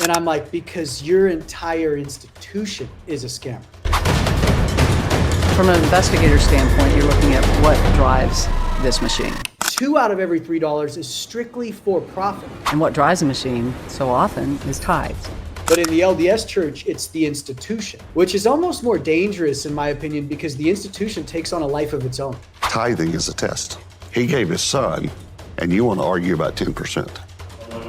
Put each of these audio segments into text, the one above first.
And I'm like, because your entire institution is a scam. From an investigator standpoint, you're looking at what drives this machine. 2 out of every $3 is strictly for profit. And what drives a machine so often is tithes. But in the LDS Church, it's the institution, which is almost more dangerous in my opinion, because the institution takes on a life of its own. Tithing is a test. He gave his son, and you want to argue about 10%.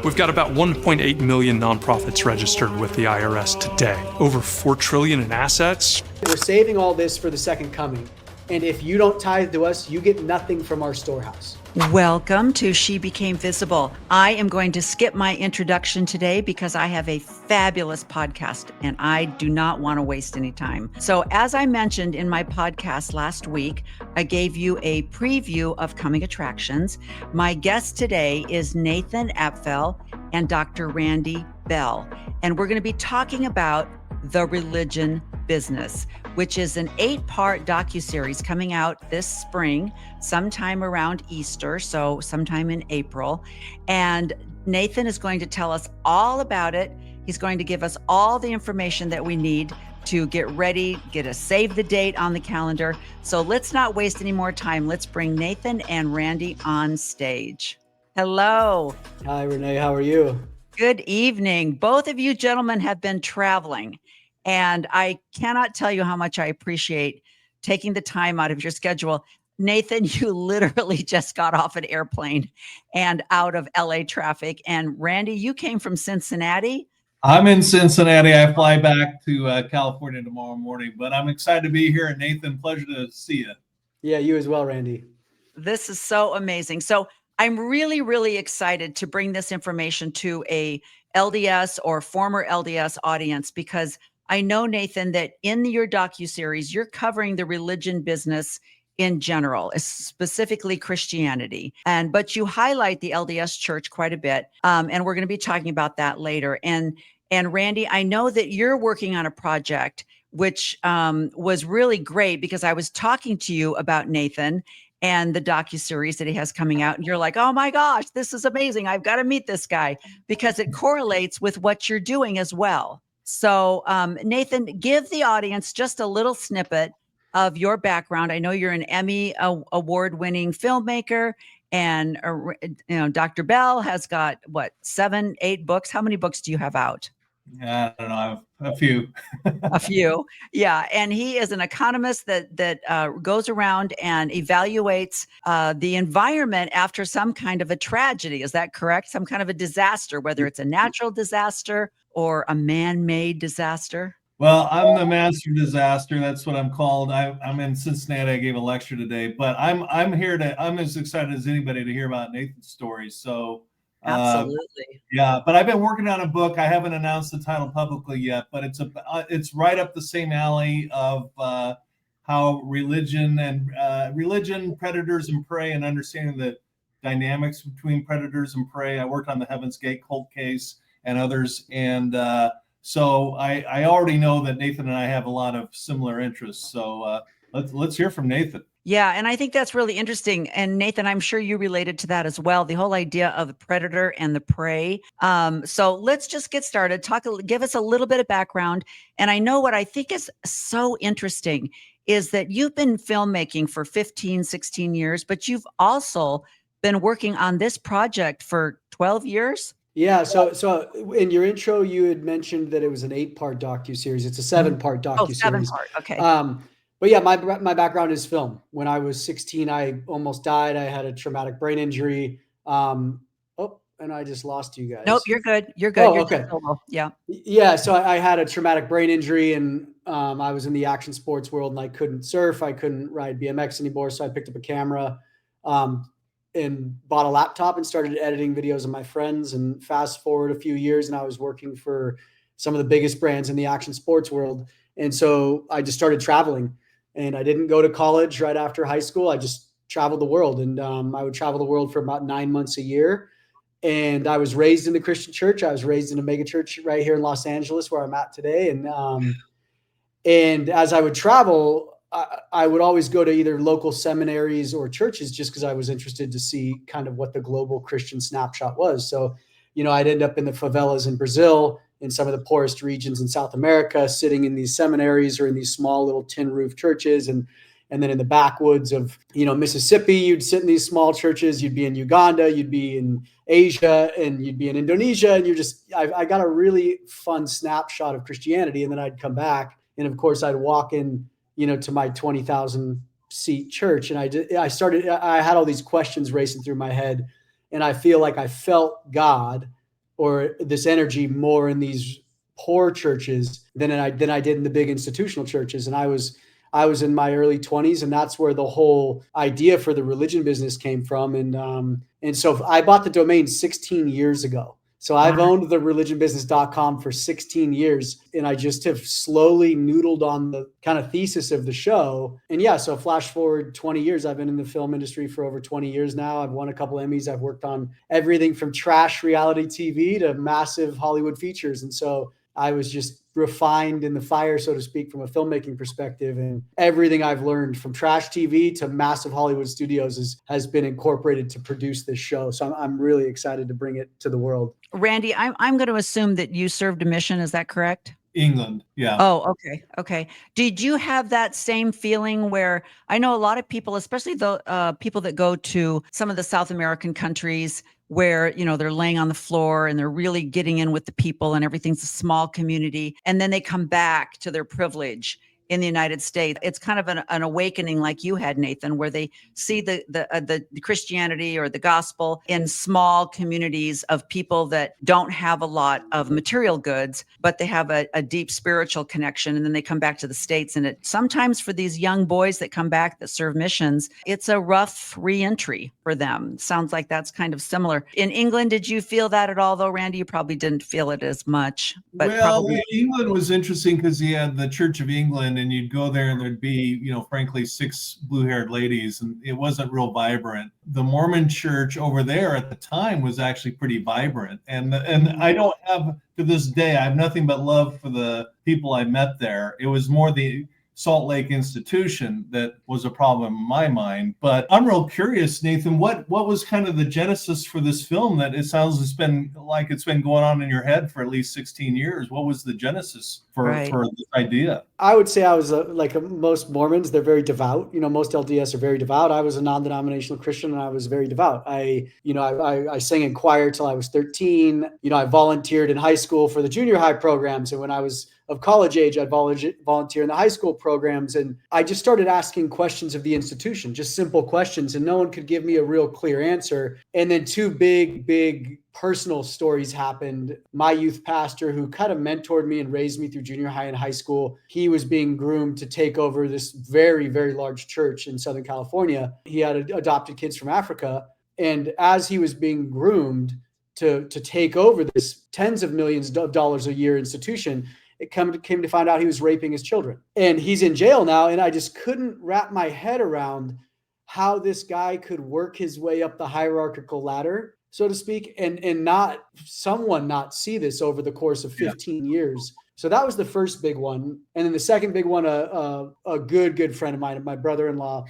We've got about 1.8 million nonprofits registered with the IRS today. Over $4 trillion in assets. We're saving all this for the second coming. And if you don't tithe to us, you get nothing from our storehouse. Welcome to She Became Visible. I am going to skip my introduction today because I have a fabulous podcast and I do not want to waste any time. So as I mentioned in my podcast last week, I gave you a preview of coming attractions. My guest today is Nathan Appell and Dr. Rene Bell. And we're going to be talking about the religion business, which is an 8-part docuseries coming out this spring, sometime around Easter, so sometime in April. And Nathan is going to tell us all about it. He's going to give us all the information that we need to get ready, get a save the date on the calendar. So let's not waste any more time. Let's bring Nathan and Rene on stage. Hello. Hi, Rene. How are you? Good evening. Both of you gentlemen have been traveling. And I cannot tell you how much I appreciate taking the time out of your schedule. Nathan, you literally just got off an airplane and out of LA traffic. And Rene, you came from Cincinnati. I'm in Cincinnati. I fly back to California tomorrow morning, but I'm excited to be here. And Nathan, pleasure to see you. Yeah, you as well, Rene. This is so amazing. So I'm really, really excited to bring this information to a LDS or former LDS audience, because I know, Nathan, that in your docuseries, you're covering the religion business in general, specifically Christianity. But you highlight the LDS Church quite a bit. And we're going to be talking about that later. And Rene, I know that you're working on a project which was really great, because I was talking to you about Nathan and the docuseries that he has coming out. And you're like, oh my gosh, this is amazing. I've got to meet this guy, because it correlates with what you're doing as well. So Nathan, give the audience just a little snippet of your background. I know you're an Emmy award-winning filmmaker, and Dr. Bell has got, 7, 8 books? How many books do you have out? I don't know. I have a few. A few. Yeah. And he is an economist that goes around and evaluates the environment after some kind of a tragedy. Is that correct? Some kind of a disaster, whether it's a natural disaster or a man-made disaster? Well, I'm the master disaster. That's what I'm called. I'm in Cincinnati. I gave a lecture today, but I'm as excited as anybody to hear about Nathan's story. So absolutely. Yeah, but I've been working on a book. I haven't announced the title publicly yet, but it's right up the same alley of how religion, predators and prey, and understanding the dynamics between predators and prey. I worked on the Heaven's Gate cult case and others. And so I already know that Nathan and I have a lot of similar interests. So let's hear from Nathan. Yeah. And I think that's really interesting. And Nathan, I'm sure you related to that as well. The whole idea of the predator and the prey. So let's just get started. Give us a little bit of background. And I know what I think is so interesting is that you've been filmmaking for 15, 16 years, but you've also been working on this project for 12 years. Yeah. So in your intro, you had mentioned that it was an 8-part docuseries. It's a 7-part docuseries. Oh, 7-part. Okay. But yeah, my background is film. When I was 16, I almost died. I had a traumatic brain injury. And I just lost you guys. Nope, you're good. You're good. Oh, okay. Yeah. Yeah. So I had a traumatic brain injury, and I was in the action sports world, and I couldn't surf. I couldn't ride BMX anymore. So I picked up a camera and bought a laptop and started editing videos of my friends. And fast forward a few years, and I was working for some of the biggest brands in the action sports world. And so I just started traveling. And I didn't go to college right after high school. I just traveled the world, and I would travel the world for about 9 months a year. And I was raised in the Christian church. I was raised in a mega church right here in Los Angeles, where I'm at today. And as I would travel, I would always go to either local seminaries or churches, just because I was interested to see kind of what the global Christian snapshot was. So, I'd end up in the favelas in Brazil, in some of the poorest regions in South America, sitting in these seminaries or in these small little tin roof churches. And then in the backwoods of, Mississippi, you'd sit in these small churches. You'd be in Uganda, you'd be in Asia, and you'd be in Indonesia. And I got a really fun snapshot of Christianity. And then I'd come back. And of course, I'd walk in, to my 20,000 seat church. And I had all these questions racing through my head. And I feel like I felt God or this energy more in these poor churches than I did in the big institutional churches. And I was in my early 20s, and that's where the whole idea for the religion business came from. And so I bought the domain 16 years ago. So I've owned the religionbusiness.com for 16 years, and I just have slowly noodled on the kind of thesis of the show. And yeah, so flash forward 20 years, I've been in the film industry for over 20 years now. I've won a couple Emmys. I've worked on everything from trash reality TV to massive Hollywood features. And so I was just refined in the fire, so to speak, from a filmmaking perspective. And everything I've learned from trash TV to massive Hollywood studios has been incorporated to produce this show. So I'm really excited to bring it to the world. Randy, I'm going to assume that you served a mission. Is that correct? England. Yeah. Oh, okay. Okay. Did you have that same feeling where I know a lot of people, especially the people that go to some of the South American countries where, they're laying on the floor and they're really getting in with the people and everything's a small community. And then they come back to their privilege in the United States. It's kind of an awakening like you had, Nathan, where they see the Christianity or the gospel in small communities of people that don't have a lot of material goods, but they have a deep spiritual connection. And then they come back to the States. And sometimes for these young boys that come back that serve missions, it's a rough reentry for them. Sounds like that's kind of similar. In England, did you feel that at all, though, Randy? You probably didn't feel it as much. But probably England was interesting because you had the Church of England, and you'd go there and there'd be, frankly, 6 blue-haired ladies, and it wasn't real vibrant. The Mormon Church over there at the time was actually pretty vibrant. And I don't have, to this day, I have nothing but love for the people I met there. It was more the Salt Lake institution that was a problem in my mind. But I'm real curious, Nathan, what was kind of the genesis for this film that it sounds it's been going on in your head for at least 16 years? What was the genesis for this idea? I would say I was like most Mormons, they're very devout. Most LDS are very devout. I was a non-denominational Christian and I was very devout. I sang in choir till I was 13. I volunteered in high school for the junior high programs. And when I was of college age, I'd volunteer in the high school programs. And I just started asking questions of the institution, just simple questions. And no one could give me a real clear answer. And then 2 big personal stories happened. My youth pastor, who kind of mentored me and raised me through junior high and high school, he was being groomed to take over this very, very large church in Southern California. He had adopted kids from Africa. And as he was being groomed to take over this tens of millions of dollars a year institution, it came to find out he was raping his children. And he's in jail now. And I just couldn't wrap my head around how this guy could work his way up the hierarchical ladder, so to speak, and not see this over the course of 15 years. So that was the first big one. And then the second big one, a good friend of mine, my brother-in-law,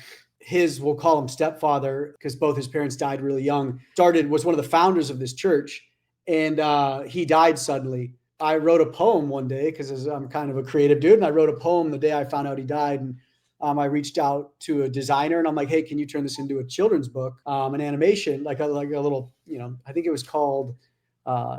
we'll call him stepfather, because both his parents died really young, was one of the founders of this church. And he died suddenly. I wrote a poem one day because I'm kind of a creative dude. And I wrote a poem the day I found out he died. And I reached out to a designer and I'm like, hey, can you turn this into a children's book, an animation, like a little, I think it was called,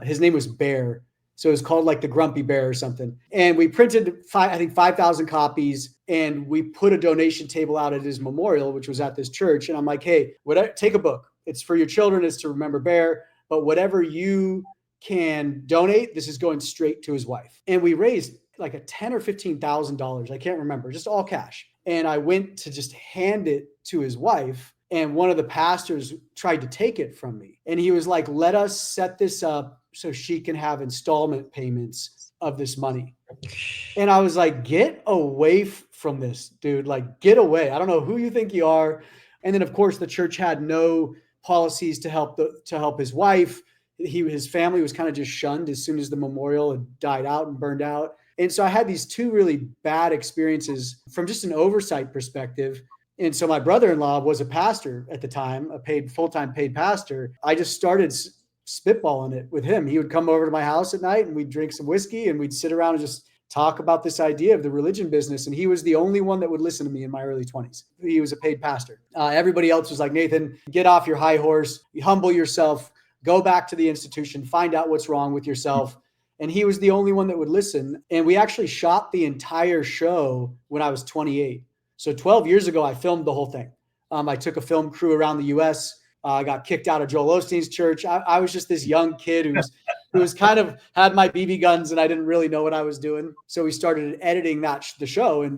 his name was Bear. So it was called like the Grumpy Bear or something. And we printed 5,000 copies, and we put a donation table out at his memorial, which was at this church. And I'm like, hey, take a book. It's for your children. It's to remember Bear, but whatever you can donate, this is going straight to his wife. And we raised like a $10,000 or $15,000. I can't remember, just all cash. And I went to just hand it to his wife. And one of the pastors tried to take it from me. And he was like, let us set this up so she can have installment payments of this money. And I was like, get away from this, dude. Like, get away. I don't know who you think you are. And then, of course, the church had no policies to help his wife. His family was kind of just shunned as soon as the memorial had died out and burned out. And so I had these 2 really bad experiences from just an oversight perspective. And so my brother-in-law was a pastor at the time, a full-time paid pastor. I just started spitballing it with him. He would come over to my house at night and we'd drink some whiskey and we'd sit around and just talk about this idea of the religion business. And he was the only one that would listen to me in my early 20s. He was a paid pastor. Everybody else was like, Nathan, get off your high horse, humble yourself, go back to the institution, find out what's wrong with yourself. And he was the only one that would listen. And we actually shot the entire show when I was 28. So 12 years ago, I filmed the whole thing. I took a film crew around the US. I got kicked out of Joel Osteen's church. I was just this young kid who was kind of had my BB guns and I didn't really know what I was doing. So we started editing the show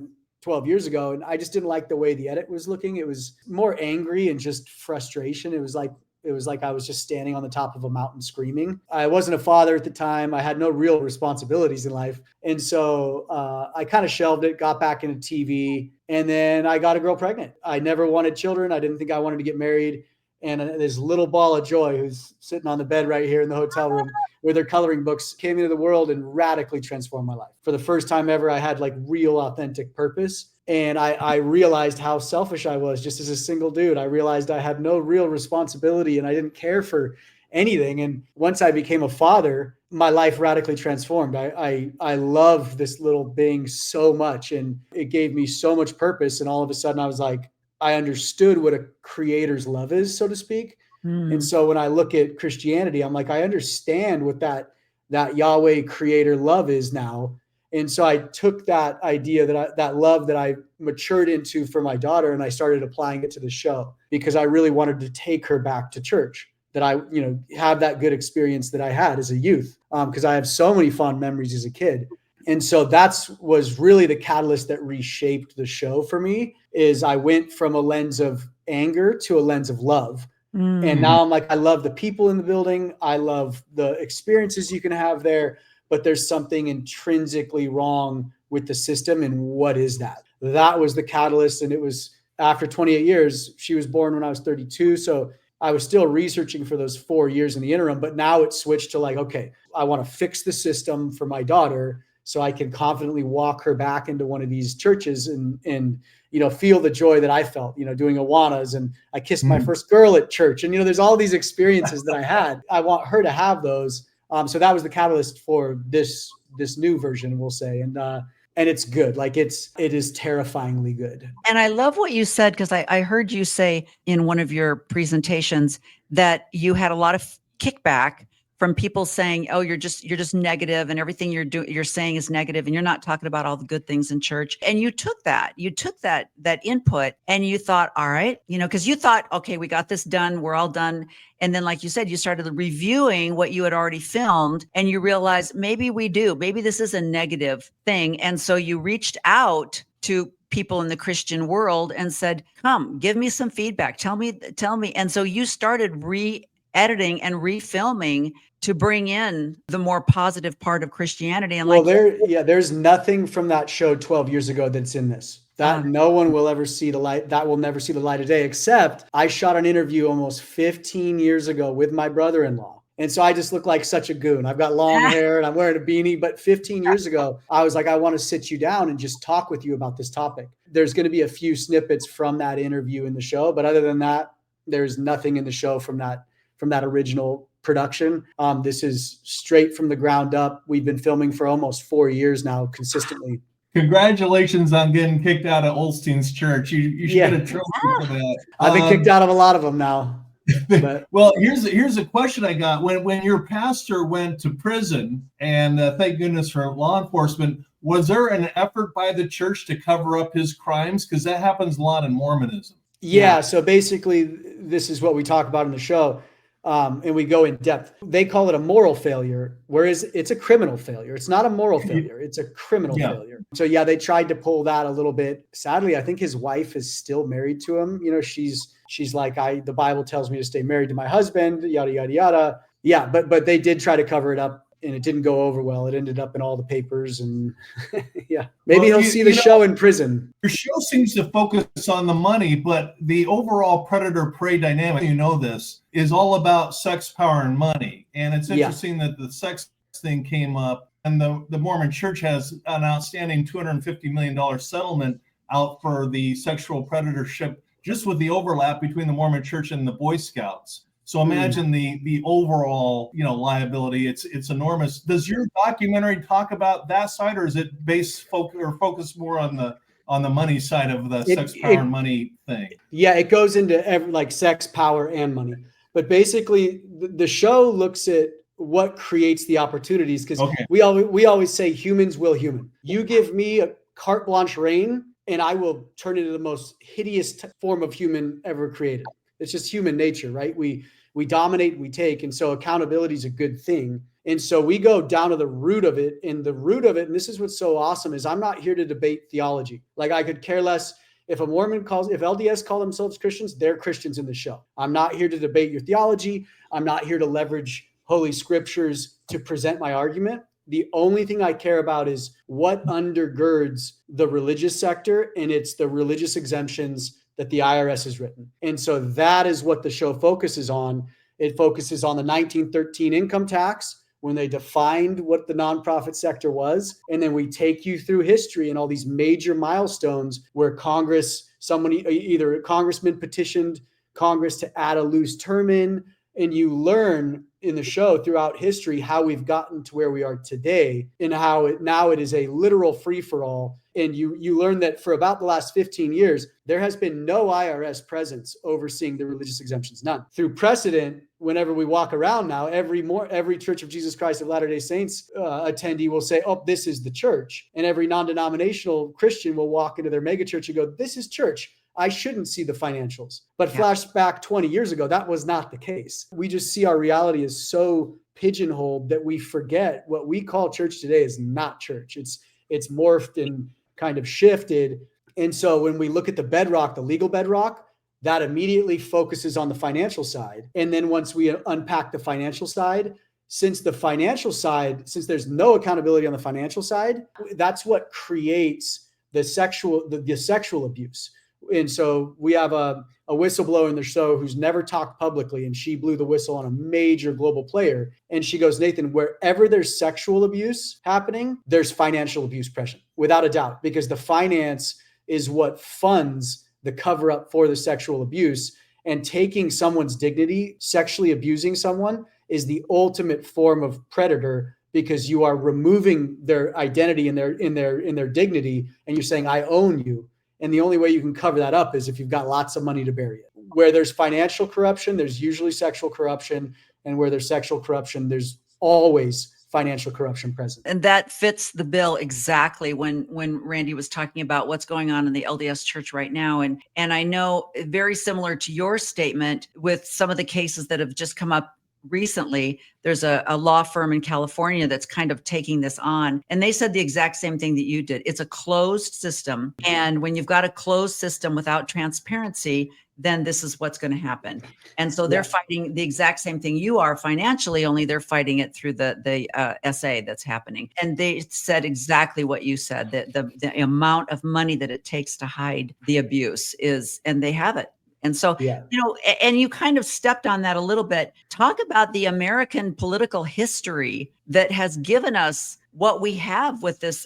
12 years ago. And I just didn't like the way the edit was looking. It was more angry and just frustration. It was like I was just standing on the top of a mountain screaming. I wasn't a father at the time. I had no real responsibilities in life. And so I kind of shelved it, got back into TV, and then I got a girl pregnant. I never wanted children. I didn't think I wanted to get married. And this little ball of joy who's sitting on the bed right here in the hotel room with her coloring books came into the world and radically transformed my life. For the first time ever, I had like real authentic purpose. And I realized how selfish I was just as a single dude. I realized I had no real responsibility and I didn't care for anything. And once I became a father, my life radically transformed. I love this little being so much and it gave me so much purpose. And all of a sudden I was like, I understood what a creator's love is, so to speak. And so when I look at Christianity, I'm like, I understand what that Yahweh creator love is now. And so I took that idea that love that I matured into for my daughter, and I started applying it to the show because I really wanted to take her back to church, that I, have that good experience that I had as a youth. Because I have so many fond memories as a kid. And so was really the catalyst that reshaped the show for me, is I went from a lens of anger to a lens of love. And now I'm like, I love the people in the building. I love the experiences you can have there, but there's something intrinsically wrong with the system. And what is that? That was the catalyst. And it was after 28 years, she was born when I was 32. So I was still researching for those 4 years in the interim, but now it switched to like, okay, I want to fix the system for my daughter so I can confidently walk her back into one of these churches and feel the joy that I felt, doing Awanas, and I kissed my first girl at church. And, there's all these experiences that I had. I want her to have those. So that was the catalyst for this new version, we'll say. And it's good. Like it is terrifyingly good. And I love what you said, because I heard you say in one of your presentations that you had a lot of kickback from people saying, "Oh, you're just negative, and everything you're saying is negative, and you're not talking about all the good things in church." And you took that input, and you thought, all right, because you thought, okay, we got this done, we're all done. And then, like you said, you started reviewing what you had already filmed, and you realized maybe this is a negative thing. And so you reached out to people in the Christian world and said, "Come, give me some feedback. Tell me." And so you started re-editing and refilming to bring in the more positive part of Christianity. And there's nothing from that show 12 years ago that's in this. That no one will ever see the light. That will never see the light of day, except I shot an interview almost 15 years ago with my brother-in-law. And so I just look like such a goon. I've got long hair and I'm wearing a beanie. But 15 years ago, I was like, I want to sit you down and just talk with you about this topic. There's going to be a few snippets from that interview in the show. But other than that, there's nothing in the show from that original production. This is straight from the ground up. We've been filming for almost 4 years now, consistently. Congratulations on getting kicked out of Osteen's church. You should get a trophy for that. I've been kicked out of a lot of them now. But. Well, here's a question I got. When your pastor went to prison, and thank goodness for law enforcement, was there an effort by the church to cover up his crimes? Because that happens a lot in Mormonism. Yeah. So basically, this is what we talk about in the show. And we go in depth. They call it a moral failure, whereas it's a criminal failure. It's not a moral failure. It's a criminal failure. So they tried to pull that a little bit. Sadly, I think his wife is still married to him. She's like, the Bible tells me to stay married to my husband, yada, yada, yada. Yeah. But they did try to cover it up, and it didn't go over well. It ended up in all the papers, and maybe he'll see the show in prison. Your show seems to focus on the money, but the overall predator-prey dynamic, this, is all about sex, power, and money. And it's interesting that the sex thing came up, and the Mormon Church has an outstanding $250 million settlement out for the sexual predatorship, just with the overlap between the Mormon Church and the Boy Scouts. So imagine the overall, liability. It's enormous. Does your documentary talk about that side, or is it focus more on the money side of the sex, power, and money thing? Yeah, it goes into like sex, power, and money. But basically, the show looks at what creates the opportunities, because we always say humans will human. You give me a carte blanche reign, and I will turn it into the most hideous form of human ever created. It's just human nature, right? We dominate, we take, and so accountability is a good thing. And so we go down to the root of it, and and this is what's so awesome, is I'm not here to debate theology. Like, I could care less if if LDS call themselves Christians, they're Christians in the show. I'm not here to debate your theology. I'm not here to leverage Holy Scriptures to present my argument. The only thing I care about is what undergirds the religious sector, and it's the religious exemptions that the IRS has written. And so that is what the show focuses on. It focuses on the 1913 income tax, when they defined what the nonprofit sector was. And then we take you through history and all these major milestones where either a congressman petitioned Congress to add a loose term in, and you learn in the show throughout history how we've gotten to where we are today, and how it is a literal free-for-all. And you learn that for about the last 15 years, there has been no IRS presence overseeing the religious exemptions, none. Through precedent, whenever we walk around now, every Church of Jesus Christ of Latter-day Saints attendee will say, oh, this is the church. And every non-denominational Christian will walk into their megachurch and go, this is church. I shouldn't see the financials. But flash back 20 years ago, that was not the case. We just see our reality is so pigeonholed that we forget what we call church today is not church. It's morphed and kind of shifted. And so when we look at the bedrock, the legal bedrock, that immediately focuses on the financial side. And then once we unpack the financial side, since there's no accountability on the financial side, that's what creates the sexual abuse. And so we have a whistleblower in the show who's never talked publicly, and she blew the whistle on a major global player. And she goes, Nathan, wherever there's sexual abuse happening, there's financial abuse present, without a doubt, because the finance is what funds the cover up for the sexual abuse. And taking someone's dignity, sexually abusing someone, is the ultimate form of predator, because you are removing their identity and their dignity, and you're saying, I own you. And the only way you can cover that up is if you've got lots of money to bury it. Where there's financial corruption, there's usually sexual corruption. And where there's sexual corruption, there's always financial corruption present. And that fits the bill exactly when Randy was talking about what's going on in the LDS Church right now. And I know, very similar to your statement, with some of the cases that have just come up recently, there's a law firm in California that's kind of taking this on. And they said the exact same thing that you did. It's a closed system. And when you've got a closed system without transparency, then this is what's going to happen. And so they're fighting the exact same thing you are financially, only they're fighting it through the SA that's happening. And they said exactly what you said, that the amount of money that it takes to hide the abuse and they have it. And so, and you kind of stepped on that a little bit. Talk about the American political history that has given us what we have with this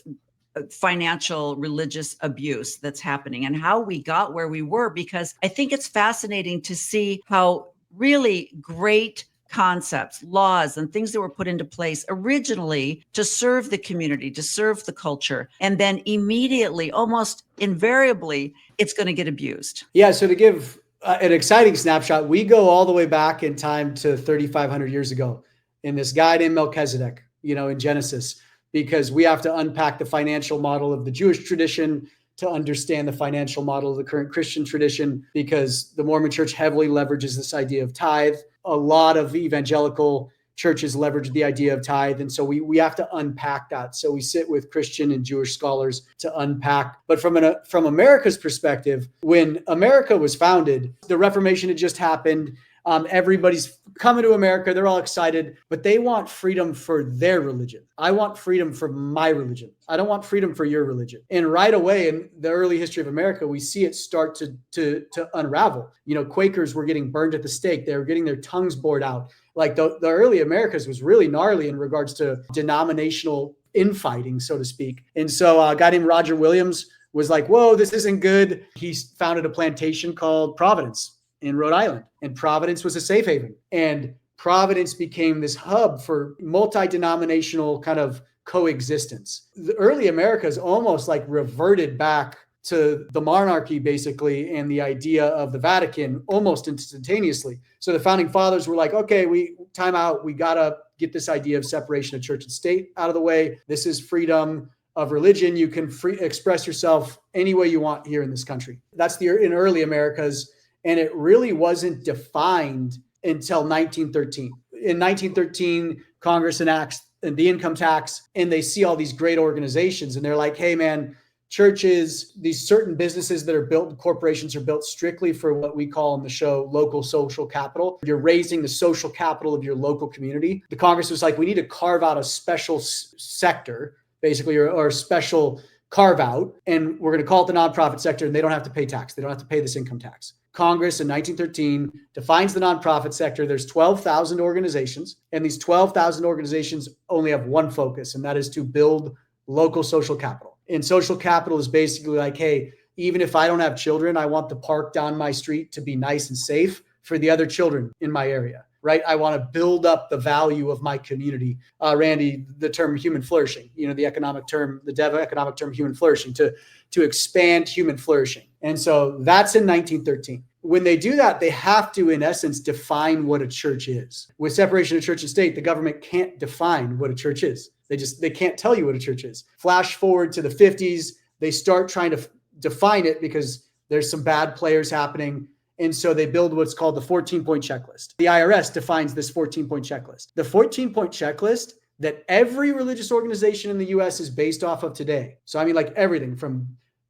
financial religious abuse that's happening, and how we got where we were, because I think it's fascinating to see how really great concepts, laws, and things that were put into place originally to serve the community, to serve the culture, and then immediately, almost invariably, it's going to get abused. Yeah. So to give an exciting snapshot, we go all the way back in time to 3,500 years ago in this guy named Melchizedek, in Genesis, because we have to unpack the financial model of the Jewish tradition to understand the financial model of the current Christian tradition, because the Mormon Church heavily leverages this idea of tithe. A lot of evangelical churches leverage the idea of tithe. And so we have to unpack that. So we sit with Christian and Jewish scholars to unpack. But from America's perspective, when America was founded, the Reformation had just happened. Everybody's coming to America. They're all excited, but they want freedom for their religion. I want freedom for my religion. I don't want freedom for your religion. And right away in the early history of America, we see it start to unravel. Quakers were getting burned at the stake. They were getting their tongues bored out. Like the early Americas was really gnarly in regards to denominational infighting, so to speak. And so a guy named Roger Williams was like, whoa, this isn't good. He founded a plantation called Providence. in Rhode Island, and Providence was a safe haven. And Providence became this hub for multi-denominational kind of coexistence. The early Americas almost like reverted back to the monarchy, basically, and the idea of the Vatican almost instantaneously. So the founding fathers were like, okay, time out. We got to get this idea of separation of church and state out of the way. This is freedom of religion. You can express yourself any way you want here in this country. That's in early Americas. And it really wasn't defined until 1913. In 1913, Congress enacts the income tax, and they see all these great organizations, and they're like, hey, man, churches, these certain businesses that are built, corporations are built strictly for what we call in the show local social capital. You're raising the social capital of your local community. The Congress was like, we need to carve out a special sector, basically, or a special carve out, and we're going to call it the nonprofit sector, and they don't have to pay tax. They don't have to pay this income tax. Congress in 1913 defines the nonprofit sector. There's 12,000 organizations, and these 12,000 organizations only have one focus, and that is to build local social capital. And social capital is basically like, hey, even if I don't have children, I want the park down my street to be nice and safe for the other children in my area, right? I want to build up the value of my community. Randy, the term human flourishing, the economic term, the dev economic term, human flourishing, to expand human flourishing. And so that's in 1913. When they do that, they have to, in essence, define what a church is. With separation of church and state, the government can't define what a church is. They can't tell you what a church is. Flash forward to the 50s, they start trying to define it because there's some bad players happening. And so they build what's called the 14-point checklist. The IRS defines this 14-point checklist. The 14-point checklist that every religious organization in the US is based off of today. So I mean, like everything from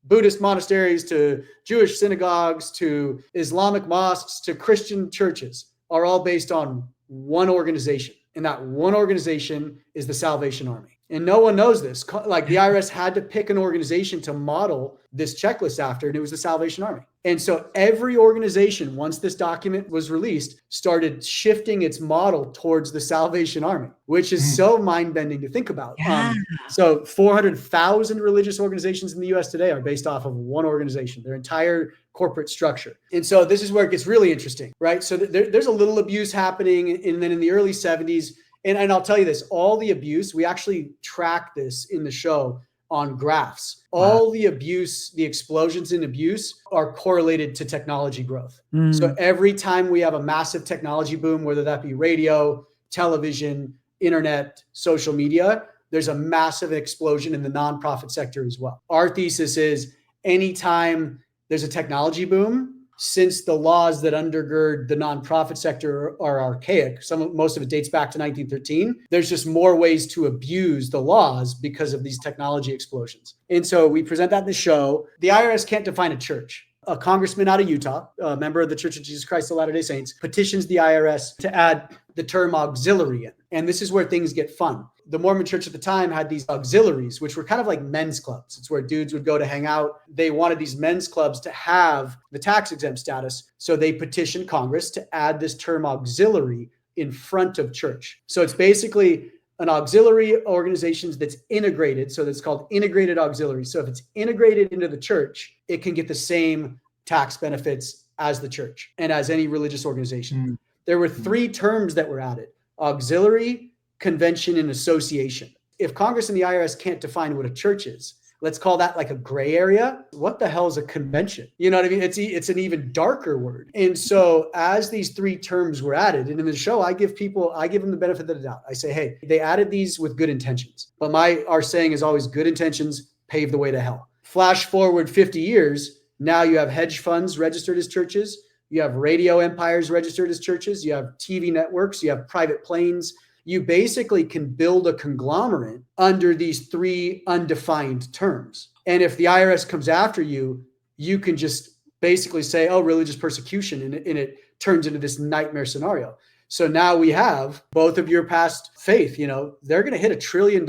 Buddhist monasteries to Jewish synagogues to Islamic mosques to Christian churches are all based on one organization. And that one organization is the Salvation Army. And no one knows this. Like the IRS had to pick an organization to model this checklist after, and it was the Salvation Army. And so every organization, once this document was released, started shifting its model towards the Salvation Army, which is so mind-bending to think about. Yeah. So 400,000 religious organizations in the US today are based off of one organization, their entire corporate structure. And so this is where it gets really interesting, right? So there's a little abuse happening. And then in the early 70s, and I'll tell you this, all the abuse, we actually track this in the show on graphs. All the abuse, the explosions in abuse are correlated to technology growth. So every time we have a massive technology boom, whether that be radio, television, internet, social media, there's a massive explosion in the nonprofit sector as well. Our thesis is anytime there's a technology boom, since the laws that undergird the nonprofit sector are archaic, most of it dates back to 1913, there's just more ways to abuse the laws because of these technology explosions. And so we present that in the show. The IRS can't define a church. A congressman out of Utah, a member of the Church of Jesus Christ of Latter-day Saints, petitions the IRS to add the term auxiliary in. And this is where things get fun. The Mormon Church at the time had these auxiliaries, which were kind of like men's clubs. It's where dudes would go to hang out. They wanted these men's clubs to have the tax exempt status. So they petitioned Congress to add this term auxiliary in front of church. So it's basically an auxiliary organization that's integrated. So that's called integrated auxiliary. So if it's integrated into the church, it can get the same tax benefits as the church and as any religious organization. There were three terms that were added: auxiliary, convention, and association. If Congress and the IRS can't define what a church is, let's call that like a gray area. What the hell is a convention? You know what I mean? It's an even darker word. And so as these three terms were added, and in the show, I give them the benefit of the doubt. I say, hey, they added these with good intentions. But our saying is always good intentions pave the way to hell. Flash forward 50 years, now you have hedge funds registered as churches. You have radio empires registered as churches. You have TV networks. You have private planes. You basically can build a conglomerate under these three undefined terms. And if the IRS comes after you, you can just basically say, oh, religious persecution, and it turns into this nightmare scenario. So now we have both of your past faith, they're going to hit $1 trillion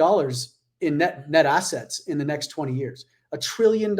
in net assets in the next 20 years. $1 trillion.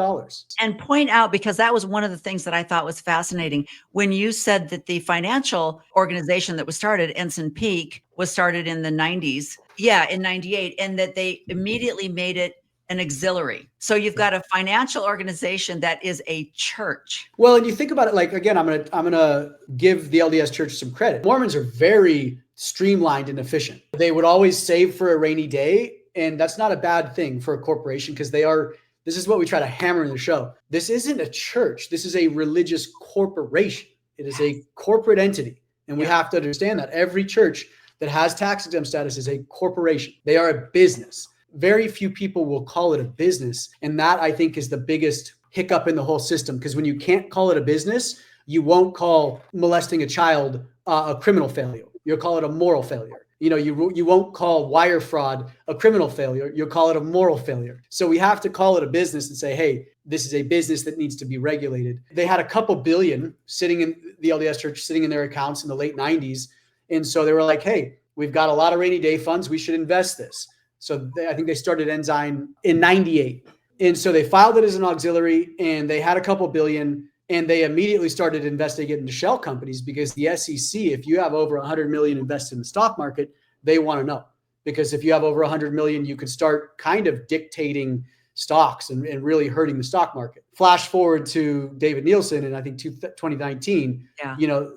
And point out, because that was one of the things that I thought was fascinating, when you said that the financial organization that was started, Ensign Peak, was started in the 90s. Yeah, in 98. And that they immediately made it an auxiliary. So you've got a financial organization that is a church. Well, and you think about it, like, again, I'm gonna give the LDS Church some credit. Mormons are very streamlined and efficient. They would always save for a rainy day, and that's not a bad thing for a corporation, because this is what we try to hammer in the show. This isn't a church. This is a religious corporation. It is a corporate entity. And we have to understand that every church that has tax exempt status is a corporation. They are a business. Very few people will call it a business. And that, I think, is the biggest hiccup in the whole system. Because when you can't call it a business, you won't call molesting a child a criminal failure. You'll call it a moral failure. You won't call wire fraud a criminal failure. You'll call it a moral failure. So we have to call it a business and say, hey, this is a business that needs to be regulated. They had a couple billion sitting in the LDS Church, sitting in their accounts in the late 90s. And so they were like, hey, we've got a lot of rainy day funds. We should invest this. So I think they started Ensign in 98. And so they filed it as an auxiliary, and they had a couple billion. And they immediately started investigating into shell companies, because the SEC, if you have over 100 million invested in the stock market, they want to know. Because if you have over 100 million, you could start kind of dictating stocks and really hurting the stock market. Flash forward to David Nielsen in, I think, 2019.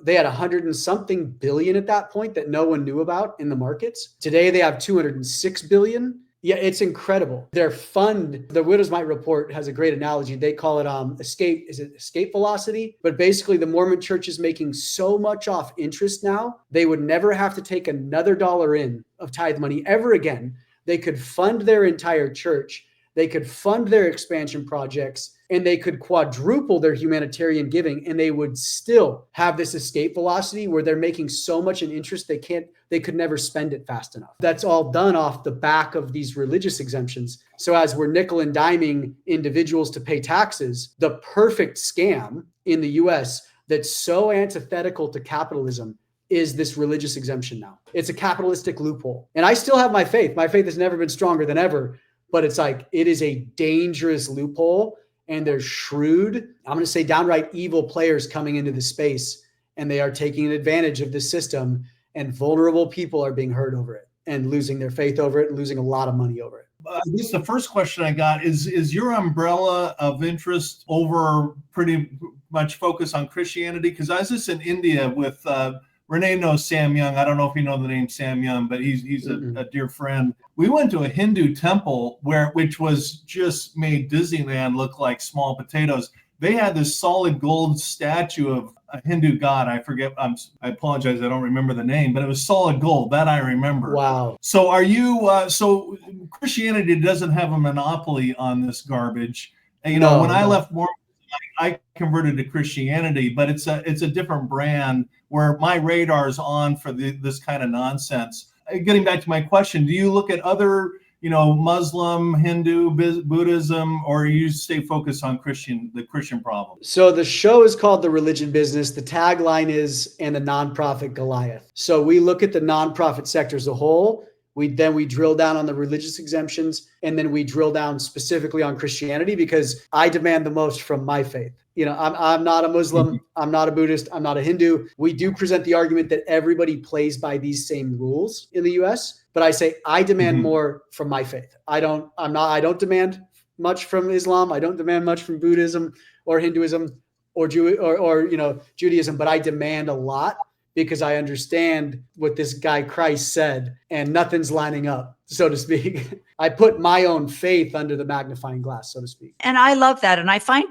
They had 100 and something billion at that point that no one knew about in the markets. Today, they have 206 billion. Yeah, it's incredible. Their fund, the Widows Might Report, has a great analogy. They call it escape velocity? But basically, the Mormon Church is making so much off interest now, they would never have to take another dollar in of tithe money ever again. They could fund their entire church. They could fund their expansion projects, and they could quadruple their humanitarian giving, and they would still have this escape velocity where they're making so much in interest they could never spend it fast enough. That's all done off the back of these religious exemptions. So as we're nickel and diming individuals to pay taxes, the perfect scam in the US that's so antithetical to capitalism is this religious exemption now. It's a capitalistic loophole. And I still have my faith. My faith has never been stronger than ever, but it's like, it is a dangerous loophole, and there's shrewd, I'm going to say downright evil players coming into the space, and they are taking advantage of this system, and vulnerable people are being hurt over it and losing their faith over it and losing a lot of money over it. I guess the first question I got is your umbrella of interest over pretty much focus on Christianity? Because I was just in India with Rene knows Sam Young. I don't know if you know the name Sam Young, but he's a dear friend. We went to a Hindu temple which was just made Disneyland look like small potatoes. They had this solid gold statue of a Hindu god. I forget. I apologize. I don't remember the name, but it was solid gold. That I remember. Wow. So are you? So Christianity doesn't have a monopoly on this garbage. And, when I left Mormon, I converted to Christianity, but it's a different brand where my radar is on for this kind of nonsense. Getting back to my question, do you look at other, Muslim, Hindu, Buddhism, or you stay focused on the Christian problem? So the show is called The Religion Business. The tagline is, and the nonprofit Goliath. So we look at the nonprofit sector as a whole. We drill down on the religious exemptions, and then we drill down specifically on Christianity, because I demand the most from my faith. I'm not a Muslim. I'm not a Buddhist. I'm not a Hindu. We do present the argument that everybody plays by these same rules in the US, but I say I demand more from my faith. I don't demand much from Islam. I don't demand much from Buddhism or Hinduism or Judaism, but I demand a lot, because I understand what this guy Christ said, and nothing's lining up, so to speak. I put my own faith under the magnifying glass, so to speak. And I love that. And I find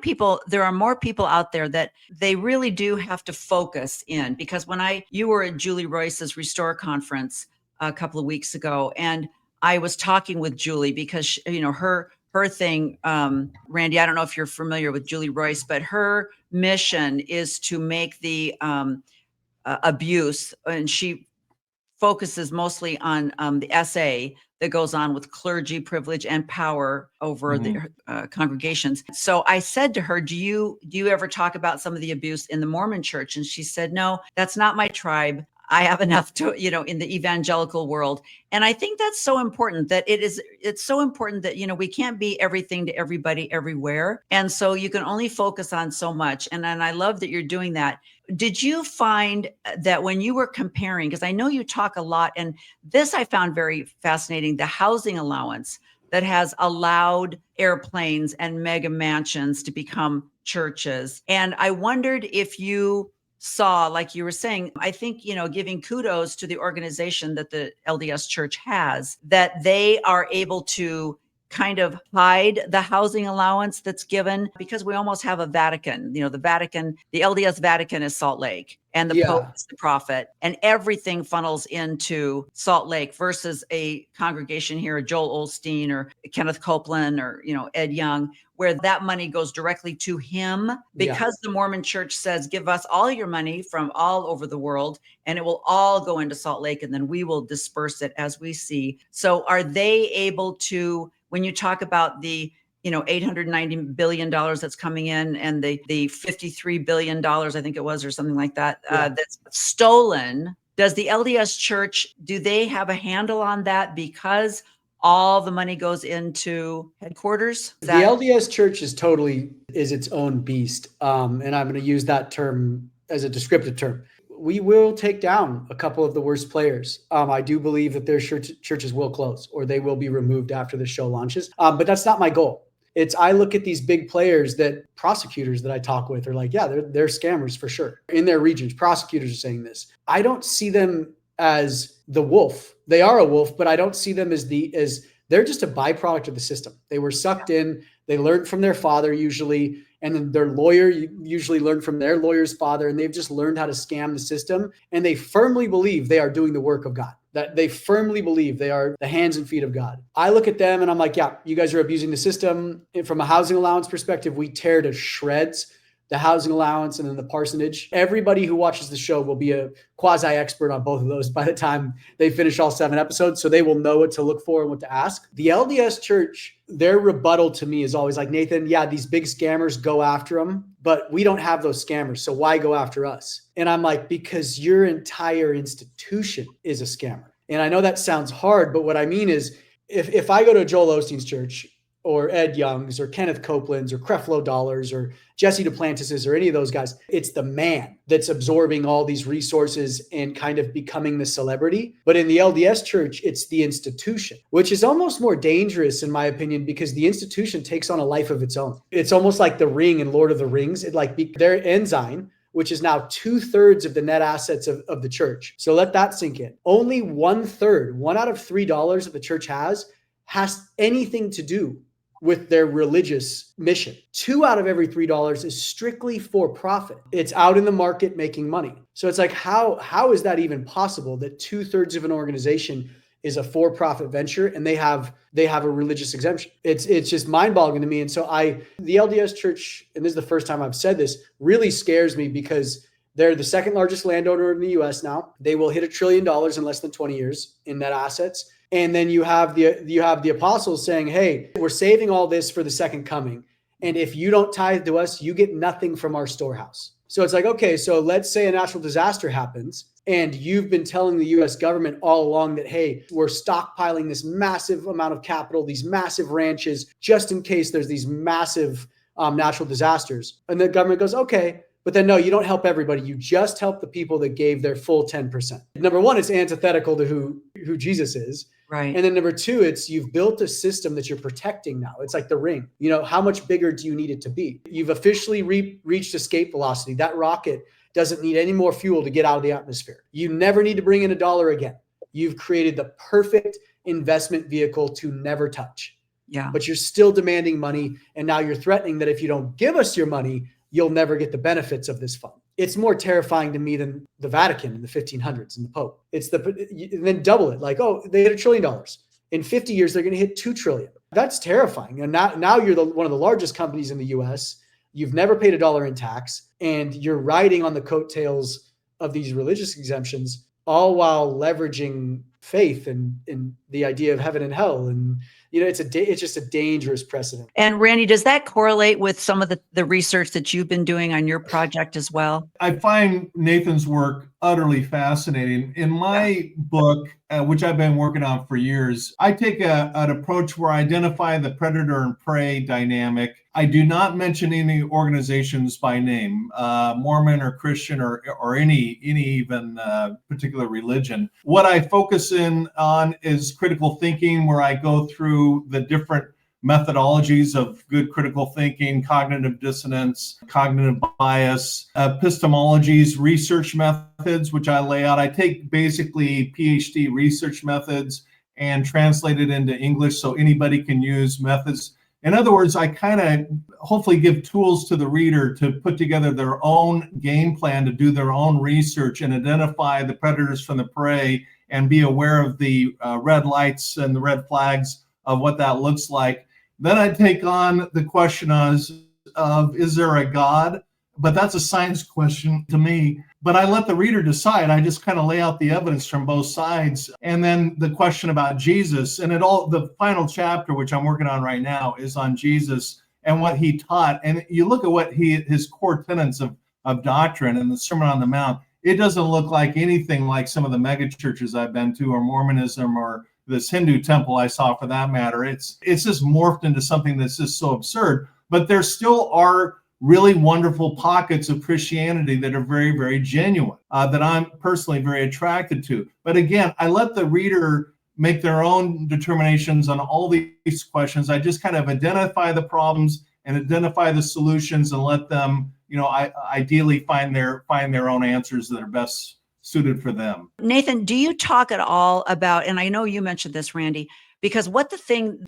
there are more people out there that they really do have to focus in, because you were at Julie Royce's Restore conference a couple of weeks ago, and I was talking with Julie because, her thing, Randy, I don't know if you're familiar with Julie Royce, but her mission is to make the abuse, and she focuses mostly on the SA that goes on with clergy privilege and power over the congregations. So I said to her, do you ever talk about some of the abuse in the Mormon Church? And she said, no, that's not my tribe. I have enough to, in the evangelical world. And I think that's so important, that it's so important that, we can't be everything to everybody everywhere. And so you can only focus on so much. And I love that you're doing that. Did you find that when you were comparing, because I know you talk a lot, and this I found very fascinating, the housing allowance that has allowed airplanes and mega mansions to become churches. And I wondered if you saw, like you were saying, I think, giving kudos to the organization that the LDS Church has, that they are able to kind of hide the housing allowance that's given, because we almost have a Vatican. The Vatican, the LDS Vatican is Salt Lake, and the Pope is the prophet, and everything funnels into Salt Lake versus a congregation here, Joel Osteen or Kenneth Copeland or, Ed Young, where that money goes directly to him, because the Mormon Church says, give us all your money from all over the world, and it will all go into Salt Lake, and then we will disperse it as we see. So are they able to, when you talk about the $890 billion that's coming in, and the $53 billion, I think it was, or something like that, that's stolen, does the LDS Church, do they have a handle on that because all the money goes into headquarters? The LDS Church is its own beast. And I'm going to use that term as a descriptive term. We will take down a couple of the worst players. I do believe that their churches will close, or they will be removed after the show launches. But that's not my goal. I look at these big players, that prosecutors that I talk with are like, yeah, they're scammers for sure. In their regions, prosecutors are saying this. I don't see them as the wolf. They are a wolf, but I don't see them as they're just a byproduct of the system. They were sucked in. They learned from their father usually, and then their lawyer usually learned from their lawyer's father, and they've just learned how to scam the system. And they firmly believe they are doing the work of God, that they firmly believe they are the hands and feet of God. I look at them and I'm like, yeah, you guys are abusing the system. And from a housing allowance perspective, we tear to shreds the housing allowance and then the parsonage. Everybody who watches the show will be a quasi-expert on both of those by the time they finish all 7 episodes. So they will know what to look for and what to ask. The LDS Church, their rebuttal to me is always like, Nathan, yeah, these big scammers, go after them, but we don't have those scammers. So why go after us? And I'm like, because your entire institution is a scammer. And I know that sounds hard, but what I mean is, if I go to Joel Osteen's church, or Ed Young's, or Kenneth Copeland's, or Creflo Dollar's, or Jesse Duplantis's, or any of those guys, it's the man that's absorbing all these resources and kind of becoming the celebrity. But in the LDS Church, it's the institution, which is almost more dangerous in my opinion, because the institution takes on a life of its own. It's almost like the Ring in Lord of the Rings. Their ensign, which is now 2/3 of the net assets of the church. So let that sink in. Only 1/3, $1 out of $3 that the church has anything to do with their religious mission. 2 out of every $3 is strictly for profit. It's out in the market making money. So it's like, how is that even possible that 2/3 of an organization is a for-profit venture and they have a religious exemption? It's just mind-boggling to me. And so the LDS Church, and this is the first time I've said this, really scares me, because they're the second largest landowner in the US now. They will hit $1 trillion in less than 20 years in net assets. And then you have the apostles saying, hey, we're saving all this for the second coming. And if you don't tithe to us, you get nothing from our storehouse. So it's like, okay, so let's say a natural disaster happens, and you've been telling the US government all along that, hey, we're stockpiling this massive amount of capital, these massive ranches, just in case there's these massive natural disasters. And the government goes, okay, but then no, you don't help everybody. You just help the people that gave their full 10%. Number one, it's antithetical to who Jesus is. Right. And then number two, you've built a system that you're protecting now. It's like the Ring. How much bigger do you need it to be? You've officially reached escape velocity. That rocket doesn't need any more fuel to get out of the atmosphere. You never need to bring in $1 again. You've created the perfect investment vehicle to never touch. Yeah. But you're still demanding money. And now you're threatening that if you don't give us your money, you'll never get the benefits of this fund. It's more terrifying to me than the Vatican in the 1500s and the Pope. And then double it. Like, oh, they hit $1 trillion. In 50 years, they're going to hit $2 trillion. That's terrifying. And now you're one of the largest companies in the US. You've never paid $1 in tax, and you're riding on the coattails of these religious exemptions, all while leveraging faith and the idea of heaven and hell. And it's just a dangerous precedent. And Randy, does that correlate with some of the research that you've been doing on your project as well? I find Nathan's work utterly fascinating. In my book, which I've been working on for years, I take an approach where I identify the predator and prey dynamic. I do not mention any organizations by name, Mormon or Christian or any even particular religion. What I focus in on is critical thinking, where I go through the different methodologies of good critical thinking, cognitive dissonance, cognitive bias, epistemologies, research methods, which I lay out. I take basically PhD research methods and translate it into English so anybody can use methods. In other words, I kind of hopefully give tools to the reader to put together their own game plan, to do their own research and identify the predators from the prey and be aware of the red lights and the red flags of what that looks like. Then I take on the question of is there a God? But that's a science question to me. But I let the reader decide. I just kind of lay out the evidence from both sides. And then the question about Jesus. And the final chapter, which I'm working on right now, is on Jesus and what he taught. And you look at what his core tenets of doctrine and the Sermon on the Mount, it doesn't look like anything like some of the mega churches I've been to, or Mormonism, or this Hindu temple I saw, for that matter. It's just morphed into something that's just so absurd. But there still are really wonderful pockets of Christianity that are very, very genuine, that I'm personally very attracted to. But again, I let the reader make their own determinations on all these questions. I just kind of identify the problems and identify the solutions and let them, ideally find their own answers that are best suited for them. Nathan, do you talk at all about, and I know you mentioned this, Randy, because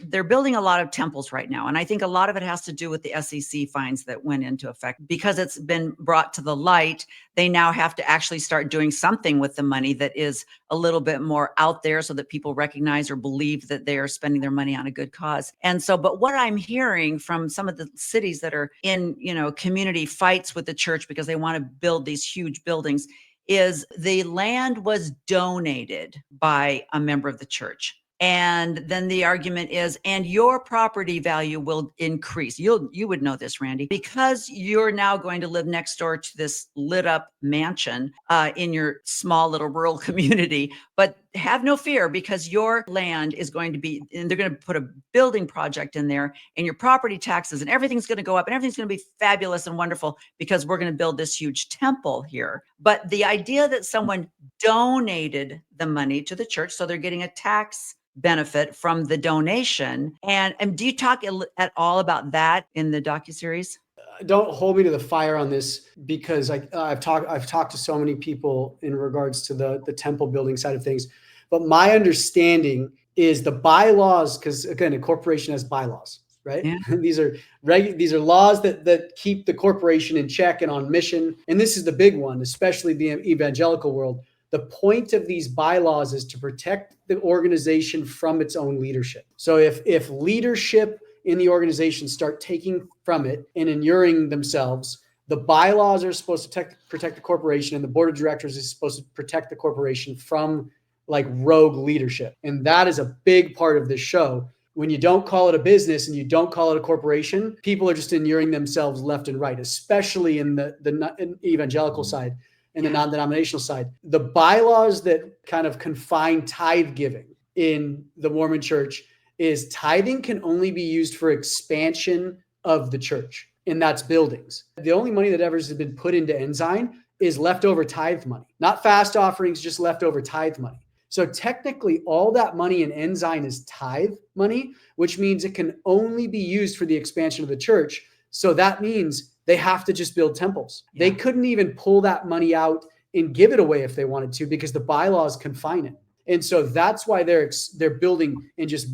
they're building a lot of temples right now. And I think a lot of it has to do with the SEC fines that went into effect. Because it's been brought to the light, they now have to actually start doing something with the money that is a little bit more out there so that people recognize or believe that they are spending their money on a good cause. And so, but what I'm hearing from some of the cities that are in, community fights with the church because they want to build these huge buildings is the land was donated by a member of the church. And then the argument is, and your property value will increase. You would know this, Randy, because you're now going to live next door to this lit up mansion in your small little rural community. But have no fear, because your land is going to be, and they're going to put a building project in there, and your property taxes and everything's going to go up, and everything's going to be fabulous and wonderful because we're going to build this huge temple here. But the idea that someone donated the money to the church, so they're getting a tax benefit from the donation. And do you talk at all about that in the docuseries? Don't hold me to the fire on this, because I've talked to so many people in regards to the temple building side of things. But my understanding is the bylaws, because again, a corporation has bylaws, right? Yeah. These are laws that keep the corporation in check and on mission. And this is the big one, especially the evangelical world. The point of these bylaws is to protect the organization from its own leadership. So if leadership in the organization start taking from it and inuring themselves, the bylaws are supposed to protect the corporation, and the board of directors is supposed to protect the corporation from like rogue leadership. And that is a big part of this show. When you don't call it a business and you don't call it a corporation, people are just inuring themselves left and right, especially in the evangelical side. And the non-denominational side. The bylaws that kind of confine tithe giving in the Mormon Church is tithing can only be used for expansion of the church, and that's buildings. The only money that ever has been put into Ensign is leftover tithe money, not fast offerings, just leftover tithe money. So technically all that money in Ensign is tithe money, which means it can only be used for the expansion of the church. So that means they have to just build temples. Yeah. They couldn't even pull that money out and give it away if they wanted to, because the bylaws confine it. And so that's why they're building and just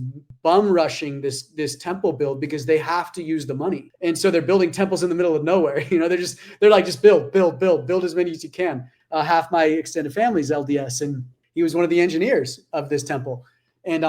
bum rushing this temple build, because they have to use the money. And so they're building temples in the middle of nowhere. They're like, just build as many as you can. Half my extended family's LDS, and he was one of the engineers of this temple. And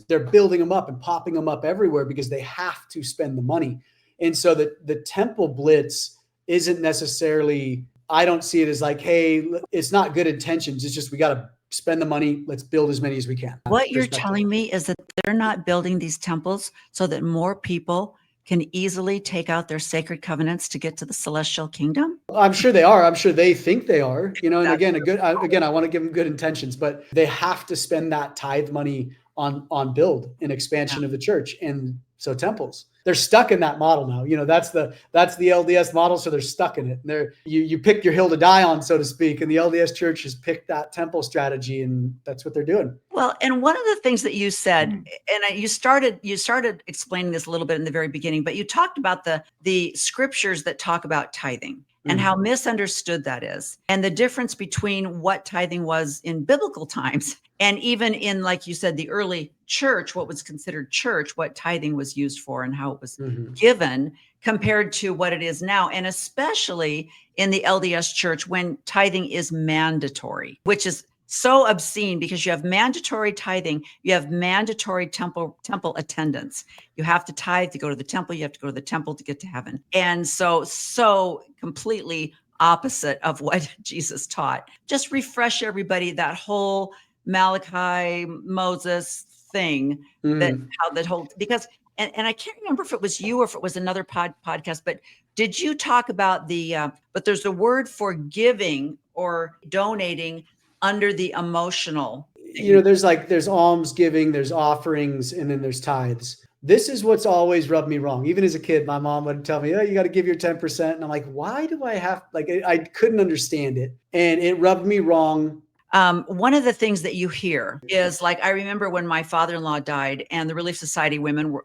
they're building them up and popping them up everywhere because they have to spend the money. And so the temple blitz isn't necessarily, I don't see it as like, hey, it's not good intentions. It's just, we got to spend the money. Let's build as many as we can. What you're telling me is that they're not building these temples so that more people can easily take out their sacred covenants to get to the celestial kingdom? I'm sure they are. I'm sure they think they are, and That's again, I want to give them good intentions, but they have to spend that tithe money on build and expansion of the church. And so temples, they're stuck in that model now. That's the LDS model. So they're stuck in it. And you pick your hill to die on, so to speak. And the LDS Church has picked that temple strategy, and that's what they're doing. Well, and one of the things that you said, and you started explaining this a little bit in the very beginning, but you talked about the scriptures that talk about tithing and how misunderstood that is, and the difference between what tithing was in biblical times and even in, like you said, the early church, what was considered church, what tithing was used for and how it was given compared to what it is now. And especially in the LDS Church when tithing is mandatory, which is so obscene because you have mandatory tithing, you have mandatory temple attendance. You have to tithe to go to the temple, you have to go to the temple to get to heaven. And so completely opposite of what Jesus taught. Just refresh everybody that whole Malachi, Moses thing, because I can't remember if it was you or if it was another podcast, but did you talk about but there's a word for giving or donating under the emotional. There's alms giving, there's offerings, and then there's tithes. This is what's always rubbed me wrong. Even as a kid, my mom would tell me, "Oh, you got to give your 10%." And I'm like, why do I have, I couldn't understand it. And it rubbed me wrong. One of the things that you hear is I remember when my father-in-law died and the Relief Society women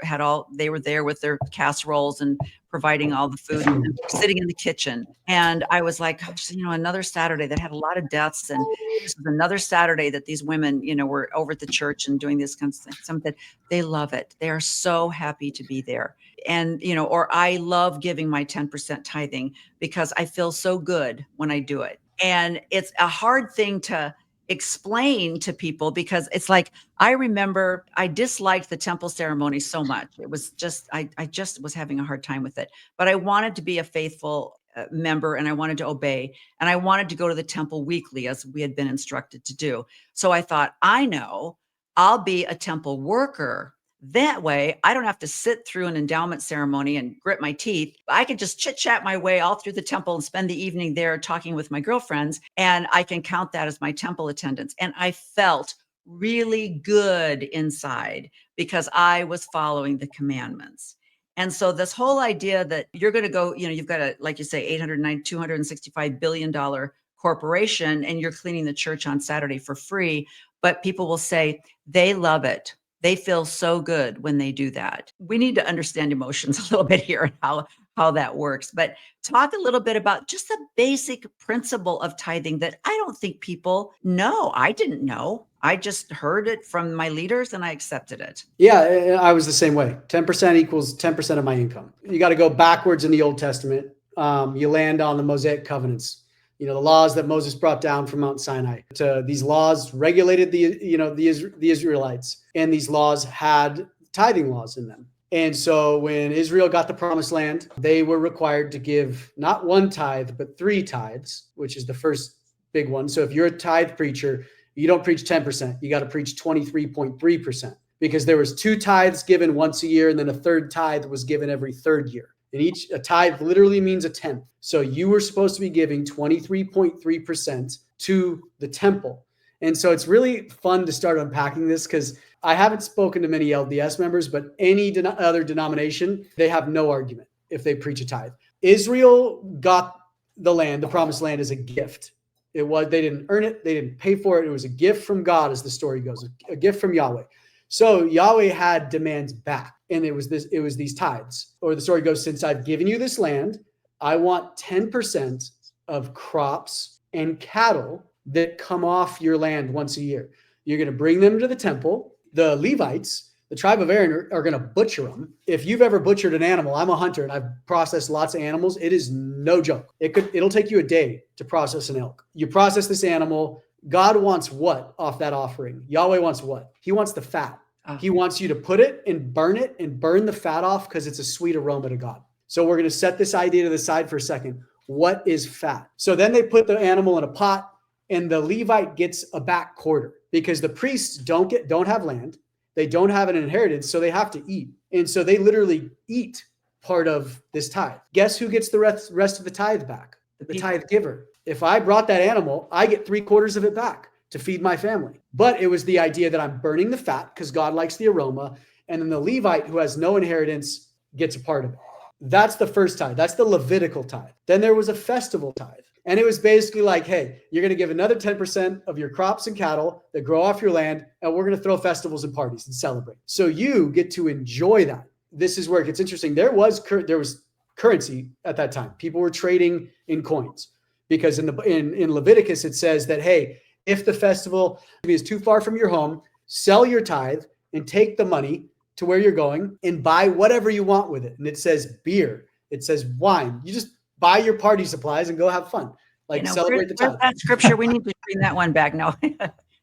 they were there with their casseroles and providing all the food and sitting in the kitchen. And I was like, gosh, another Saturday that had a lot of deaths. And this was another Saturday that these women, were over at the church and doing this kind of thing. Something they love it. They are so happy to be there. And, or I love giving my 10% tithing because I feel so good when I do it. And it's a hard thing to explain to people because it's I remember I disliked the temple ceremony so much. It was just, I just was having a hard time with it, but I wanted to be a faithful member and I wanted to obey and I wanted to go to the temple weekly as we had been instructed to do. So I thought, I'll be a temple worker. That way, I don't have to sit through an endowment ceremony and grit my teeth. I can just chit chat my way all through the temple and spend the evening there talking with my girlfriends. And I can count that as my temple attendance. And I felt really good inside because I was following the commandments. And so this whole idea that you're going to go, you've got a, like you say, $265 billion corporation and you're cleaning the church on Saturday for free. But people will say they love it. They feel so good when they do that. We need to understand emotions a little bit here and how that works. But talk a little bit about just the basic principle of tithing that I don't think people know. I didn't know. I just heard it from my leaders and I accepted it. Yeah, I was the same way. 10% equals 10% of my income. You got to go backwards in the Old Testament. You land on the Mosaic covenants. The laws that Moses brought down from Mount Sinai. These laws regulated the Israelites, and these laws had tithing laws in them. And so when Israel got the promised land, they were required to give not one tithe, but 3 tithes, which is the first big one. So if you're a tithe preacher, you don't preach 10%, you got to preach 23.3%, because there was 2 tithes given once a year, and then a 3rd tithe was given every 3rd year. And a tithe literally means a tenth. So you were supposed to be giving 23.3% to the temple. And so it's really fun to start unpacking this because I haven't spoken to many LDS members, but any other denomination, they have no argument if they preach a tithe. Israel got the land, the promised land, as a gift. They didn't earn it. They didn't pay for it. It was a gift from God, as the story goes, a gift from Yahweh. So Yahweh had demands back, and it was these tithes. Or the story goes, since I've given you this land, I want 10% of crops and cattle that come off your land once a year. You're going to bring them to the temple. The Levites, the tribe of Aaron, are going to butcher them. If you've ever butchered an animal, I'm a hunter and I've processed lots of animals. It is no joke. It'll take you a day to process an elk. You process this animal. God wants what off that offering? Yahweh wants what? He wants the fat. He wants you to put it and burn the fat off because it's a sweet aroma to God. So we're going to set this idea to the side for a second. What is fat? So then they put the animal in a pot, and the Levite gets a back quarter because the priests don't have land. They don't have an inheritance, so they have to eat. And so they literally eat part of this tithe. Guess who gets the rest of the tithe back? The tithe giver. If I brought that animal, I get 3/4 of it back to feed my family. But it was the idea that I'm burning the fat because God likes the aroma. And then the Levite, who has no inheritance, gets a part of it. That's the first tithe. That's the Levitical tithe. Then there was a festival tithe. And it was basically like, hey, you're going to give another 10% of your crops and cattle that grow off your land, and we're going to throw festivals and parties and celebrate. So you get to enjoy that. This is where it gets interesting. There was currency at that time. People were trading in coins because in Leviticus, it says that, hey, if the festival is too far from your home, sell your tithe and take the money to where you're going and buy whatever you want with it. And it says beer. It says wine. You just buy your party supplies and go have fun. Like celebrate the tithe. That scripture, we need to bring that one back now.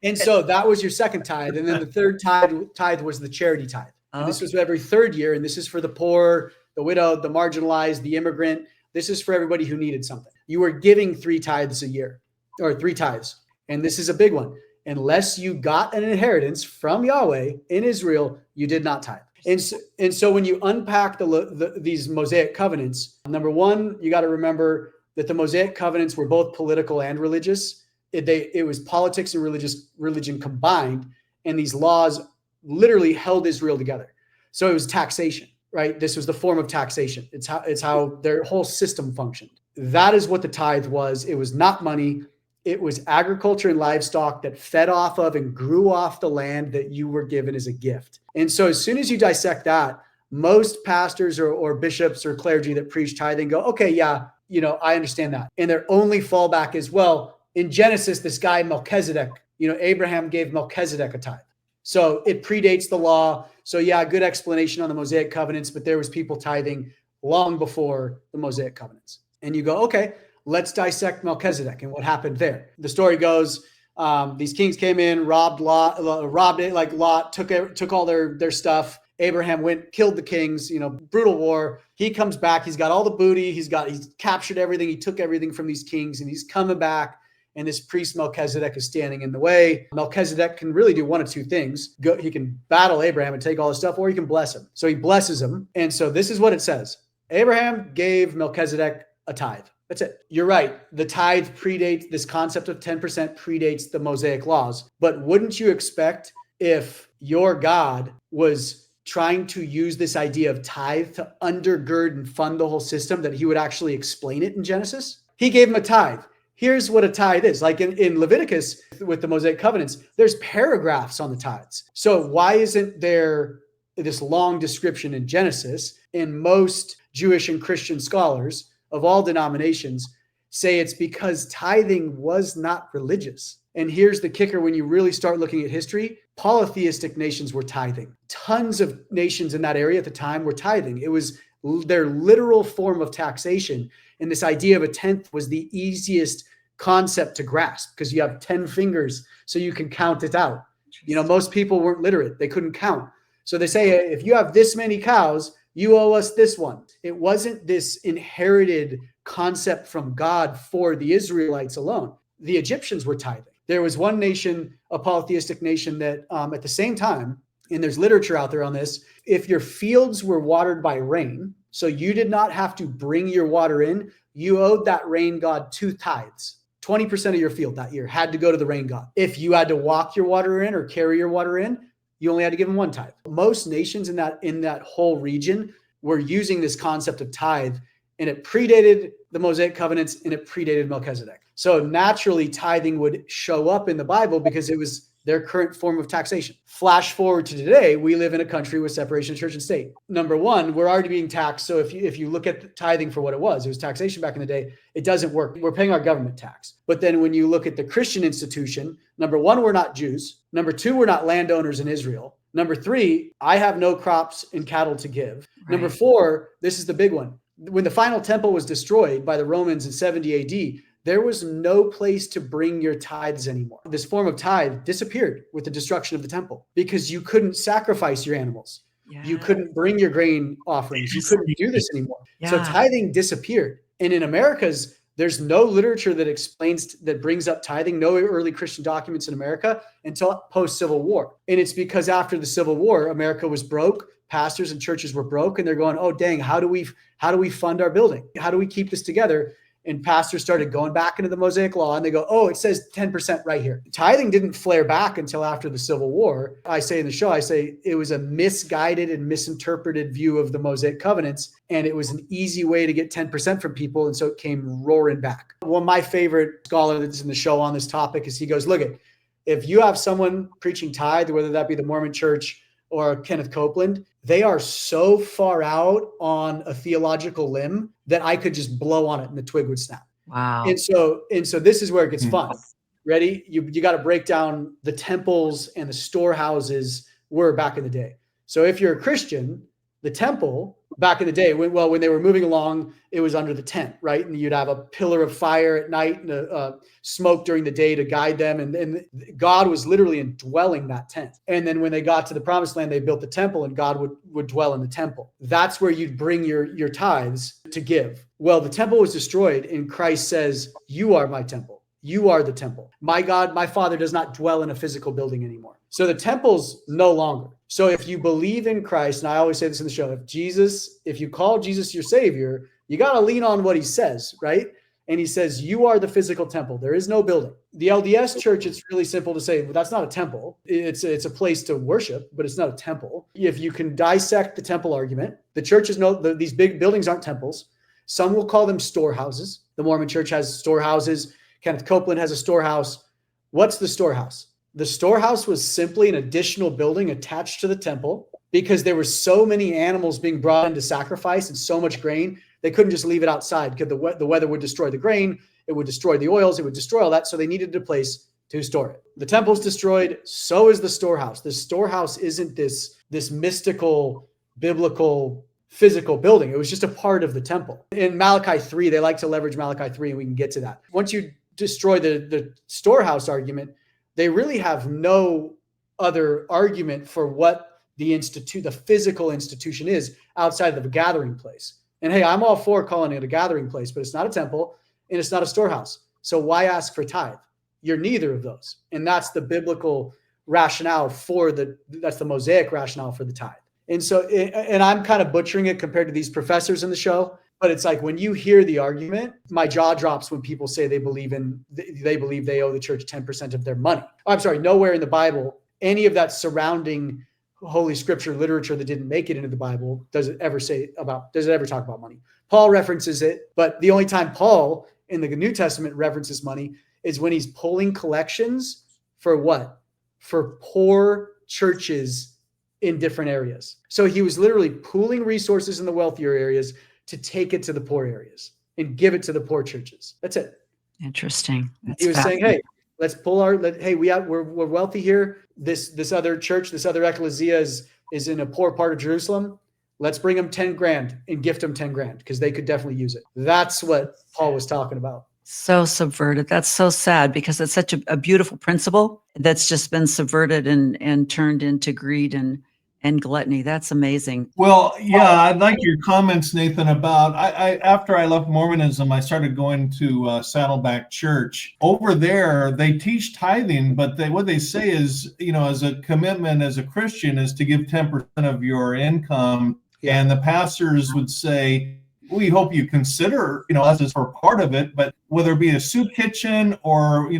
And so that was your second tithe. And then the third tithe was the charity tithe. Oh. This was every third year. And this is for the poor, the widowed, the marginalized, the immigrant. This is for everybody who needed something. You were giving 3 tithes a year, or 3 tithes. And this is a big one. Unless you got an inheritance from Yahweh in Israel, you did not tithe. And so when you unpack these Mosaic covenants, number one, you got to remember that the Mosaic covenants were both political and religious. It was politics and religion combined, and these laws literally held Israel together. So it was taxation, right? This was the form of taxation. It's how their whole system functioned. That is what the tithe was. It was not money. It was agriculture and livestock that fed off of and grew off the land that you were given as a gift. And so as soon as you dissect that, most pastors or bishops or clergy that preach tithing go, okay, yeah, I understand that. And their only fallback is, well, in Genesis, this guy Melchizedek, Abraham gave Melchizedek a tithe. So it predates the law. So yeah, good explanation on the Mosaic covenants, but there was people tithing long before the Mosaic covenants. And you go, okay, let's dissect Melchizedek and what happened there. The story goes, these kings came in, robbed it like Lot, took all their stuff. Abraham went, killed the kings, brutal war. He comes back. He's got all the booty. He's captured everything. He took everything from these kings, and he's coming back. And this priest Melchizedek is standing in the way. Melchizedek can really do one of two things. He can battle Abraham and take all his stuff, or he can bless him. So he blesses him. And so this is what it says. Abraham gave Melchizedek a tithe. That's it. You're right. The tithe predates, this concept of 10% predates the Mosaic laws. But wouldn't you expect, if your God was trying to use this idea of tithe to undergird and fund the whole system, that he would actually explain it in Genesis? He gave him a tithe. Here's what a tithe is. Like in Leviticus with the Mosaic covenants, there's paragraphs on the tithes. So why isn't there this long description in Genesis? And most Jewish and Christian scholars of all denominations say it's because tithing was not religious. And here's the kicker: when you really start looking at history, polytheistic nations were tithing. Tons of nations in that area at the time were tithing. It was their literal form of taxation. And this idea of a tenth was the easiest concept to grasp because you have 10 fingers, so you can count it out. Most people weren't literate. They couldn't count. So they say, if you have this many cows, you owe us this one. It wasn't this inherited concept from God for the Israelites alone. The Egyptians were tithing. There was one nation, a polytheistic nation, that at the same time, and there's literature out there on this, if your fields were watered by rain, so you did not have to bring your water in, you owed that rain god 2 tithes. 20% of your field that year had to go to the rain god. If you had to walk your water in or carry your water in, you only had to give him 1 tithe. Most nations in that whole region were using this concept of tithe, and it predated the Mosaic covenants and it predated Melchizedek. So naturally, tithing would show up in the Bible because it was their current form of taxation. Flash forward to today, we live in a country with separation of church and state. Number one, we're already being taxed. So if you look at tithing for what it was taxation back in the day. It doesn't work. We're paying our government tax. But then when you look at the Christian institution, number one, we're not Jews. Number two, we're not landowners in Israel. Number three, I have no crops and cattle to give. Right. Number four, this is the big one. When the final temple was destroyed by the Romans in 70 AD, there was no place to bring your tithes anymore. This form of tithe disappeared with the destruction of the temple because you couldn't sacrifice your animals. Yeah. You couldn't bring your grain offerings. You couldn't do this anymore. Yeah. So tithing disappeared. And in America's, there's no literature that brings up tithing, no early Christian documents in America until post-Civil War. And it's because after the Civil War, America was broke. pastors and churches were broke, and they're going, oh, dang, how do we fund our building? How do we keep this together? And pastors started going back into the Mosaic Law, and they go, oh, it says 10% right here. Tithing didn't flare back until after the Civil War. I say in the show, it was a misguided and misinterpreted view of the Mosaic covenants, and it was an easy way to get 10% from people, and so it came roaring back. One of my favorite scholar that's in the show on this topic is he goes, look, if you have someone preaching tithe, whether that be the Mormon Church or Kenneth Copeland, they are so far out on a theological limb that I could just blow on it and the twig would snap. Wow. And so this is where it gets fun. Ready? You got to break down the temples and the storehouses were back in the day. So if you're a Christian, the temple back in the day, when they were moving along, it was under the tent, right? And you'd have a pillar of fire at night and smoke during the day to guide them. And God was literally indwelling that tent. And then when they got to the promised land, they built the temple and God would dwell in the temple. That's where you'd bring your tithes to give. Well, the temple was destroyed and Christ says, you are my temple. You are the temple. My God, my Father does not dwell in a physical building anymore. So the temple's no longer. So if you believe in Christ, and I always say this in the show, if you call Jesus your Savior, you got to lean on what he says, right? And he says, you are the physical temple. There is no building. The LDS Church, it's really simple to say, well, that's not a temple. It's a place to worship, but it's not a temple. If you can dissect the temple argument, the churches know these big buildings aren't temples. Some will call them storehouses. The Mormon Church has storehouses. Kenneth Copeland has a storehouse. What's the storehouse? The storehouse was simply an additional building attached to the temple because there were so many animals being brought in to sacrifice and so much grain, they couldn't just leave it outside because the weather would destroy the grain, it would destroy the oils, it would destroy all that. So they needed a place to store it. The temple's destroyed, so is the storehouse. The storehouse isn't this mystical, biblical, physical building. It was just a part of the temple. In Malachi 3, they like to leverage Malachi 3, and we can get to that. Once you destroy the storehouse argument, they really have no other argument for what the physical institution is outside of a gathering place. And hey, I'm all for calling it a gathering place, but it's not a temple and it's not a storehouse. So why ask for tithe? You're neither of those. And that's the biblical rationale that's the Mosaic rationale for the tithe. And so, and I'm kind of butchering it compared to these professors in the show, but it's like when you hear the argument, my jaw drops when people say they believe they owe the church 10% of their money. Oh, I'm sorry, nowhere in the Bible, any of that surrounding Holy Scripture literature that didn't make it into the Bible does it ever talk about money. Paul references it, but the only time Paul in the New Testament references money is when he's pulling collections for what? For poor churches in different areas. So he was literally pooling resources in the wealthier areas to take it to the poor areas and give it to the poor churches. That's it. Interesting. He was saying, hey, let's pull we're wealthy here. This other church, this other ecclesia is in a poor part of Jerusalem. Let's bring them 10 grand and gift them 10 grand because they could definitely use it. That's what Paul was talking about. So subverted. That's so sad because it's such a beautiful principle that's just been subverted and turned into greed and gluttony. That's amazing. Well, yeah, I'd like your comments, Nathan, about after I left Mormonism, I started going to Saddleback Church. Over there, they teach tithing, but what they say is, as a commitment as a Christian is to give 10% of your income. Yeah. And the pastors would say, we hope you consider, us as for part of it, but whether it be a soup kitchen or,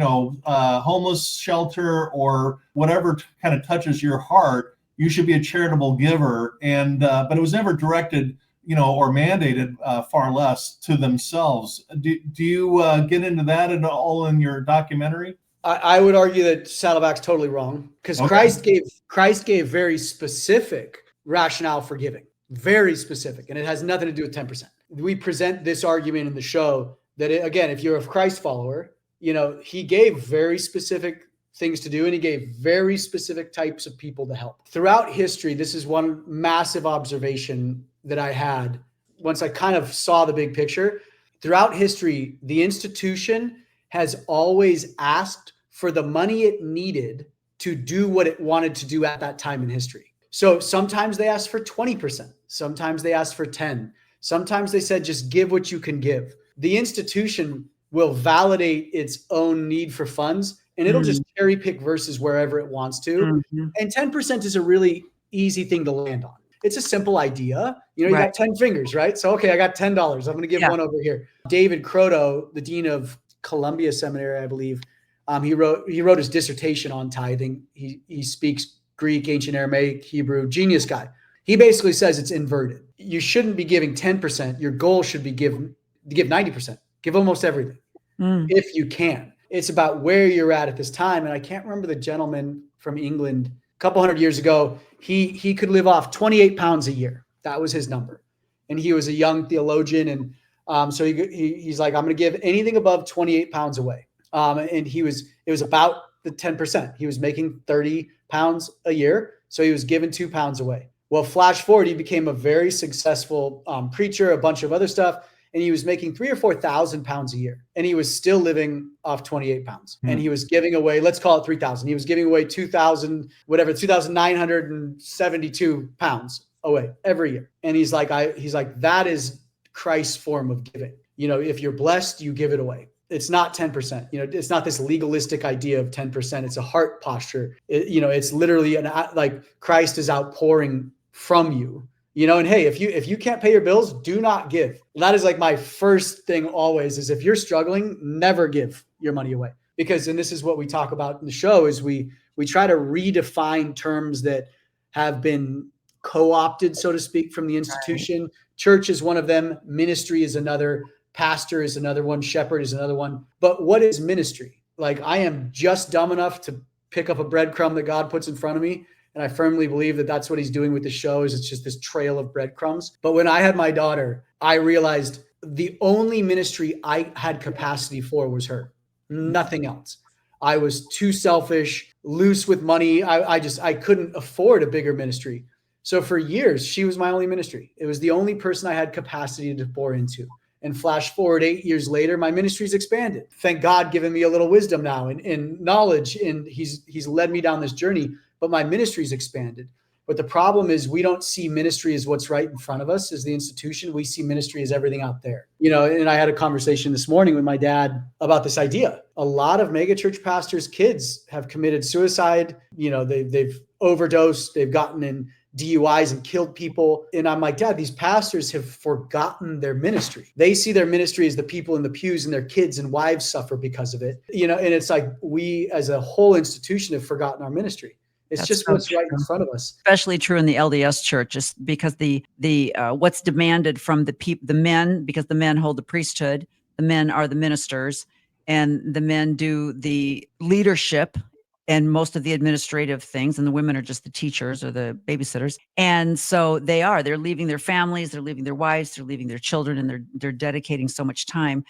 homeless shelter or whatever kind of touches your heart, you should be a charitable giver. And but it was never directed, or mandated, far less to themselves. Do you get into that at all in your documentary? I would argue that Saddleback's totally wrong because okay. Christ gave very specific rationale for giving, very specific, and it has nothing to do with 10%. We present this argument in the show that, again, if you're a Christ follower, he gave very specific things to do, and he gave very specific types of people to help. Throughout history, this is one massive observation that I had once I kind of saw the big picture. Throughout history, the institution has always asked for the money it needed to do what it wanted to do at that time in history. So sometimes they asked for 20%. Sometimes they asked for 10. Sometimes they said, just give what you can give. The institution will validate its own need for funds, and it'll just cherry pick verses wherever it wants to. Mm-hmm. And 10% is a really easy thing to land on. It's a simple idea. You Right. got 10 fingers, right? So, okay, I got $10. I'm going to give Yeah. one over here. David Croto, the dean of Columbia Seminary, I believe, he wrote his dissertation on tithing. He speaks Greek, ancient Aramaic, Hebrew, genius guy. He basically says it's inverted. You shouldn't be giving 10%. Your goal should be to give 90%. Give almost everything if you can. It's about where you're at this time. And I can't remember the gentleman from England a couple hundred years ago. He could live off 28 pounds a year. That was his number. And he was a young theologian. And so he's like, I'm going to give anything above 28 pounds away. And it was about the 10%. He was making 30 pounds a year. So he was giving 2 pounds away. Well, flash forward, he became a very successful preacher, a bunch of other stuff. And he was making 3,000 or 4,000 pounds a year. And he was still living off 28 pounds. And he was giving away, let's call it 3,000. He was giving away 2,972 pounds away every year. And he's like, that is Christ's form of giving. If you're blessed, you give it away. It's not 10%. It's not this legalistic idea of 10%. It's a heart posture. It's literally like Christ is outpouring from you. And hey, if you can't pay your bills, do not give. That is like my first thing always is if you're struggling, never give your money away. Because, and this is what we talk about in the show, is we try to redefine terms that have been co-opted, so to speak, from the institution. Right. Church is one of them. Ministry is another. Pastor is another one. Shepherd is another one. But what is ministry? Like, I am just dumb enough to pick up a breadcrumb that God puts in front of me. And I firmly believe that that's what he's doing with the show, is it's just this trail of breadcrumbs. But when I had my daughter, I realized the only ministry I had capacity for was her, nothing else. I was too selfish, loose with money. I couldn't afford a bigger ministry. So for years, she was my only ministry. It was the only person I had capacity to pour into. And flash forward 8 years later, my ministry's expanded. Thank God, giving me a little wisdom now and knowledge. And he's led me down this journey. But my ministry's expanded. But the problem is we don't see ministry as what's right in front of us as the institution. We see ministry as everything out there. And I had a conversation this morning with my dad about this idea. A lot of megachurch pastors' kids have committed suicide. They've overdosed. They've gotten in DUIs and killed people. And I'm like, Dad, these pastors have forgotten their ministry. They see their ministry as the people in the pews, and their kids and wives suffer because of it. And it's like we as a whole institution have forgotten our ministry. It's That's just so what's true. Right in front of us. Especially true in the LDS Church, just because the what's demanded from the men, because the men hold the priesthood, the men are the ministers, and the men do the leadership and most of the administrative things, and the women are just the teachers or the babysitters. And so they're leaving their families, they're leaving their wives, they're leaving their children, and they're dedicating so much time.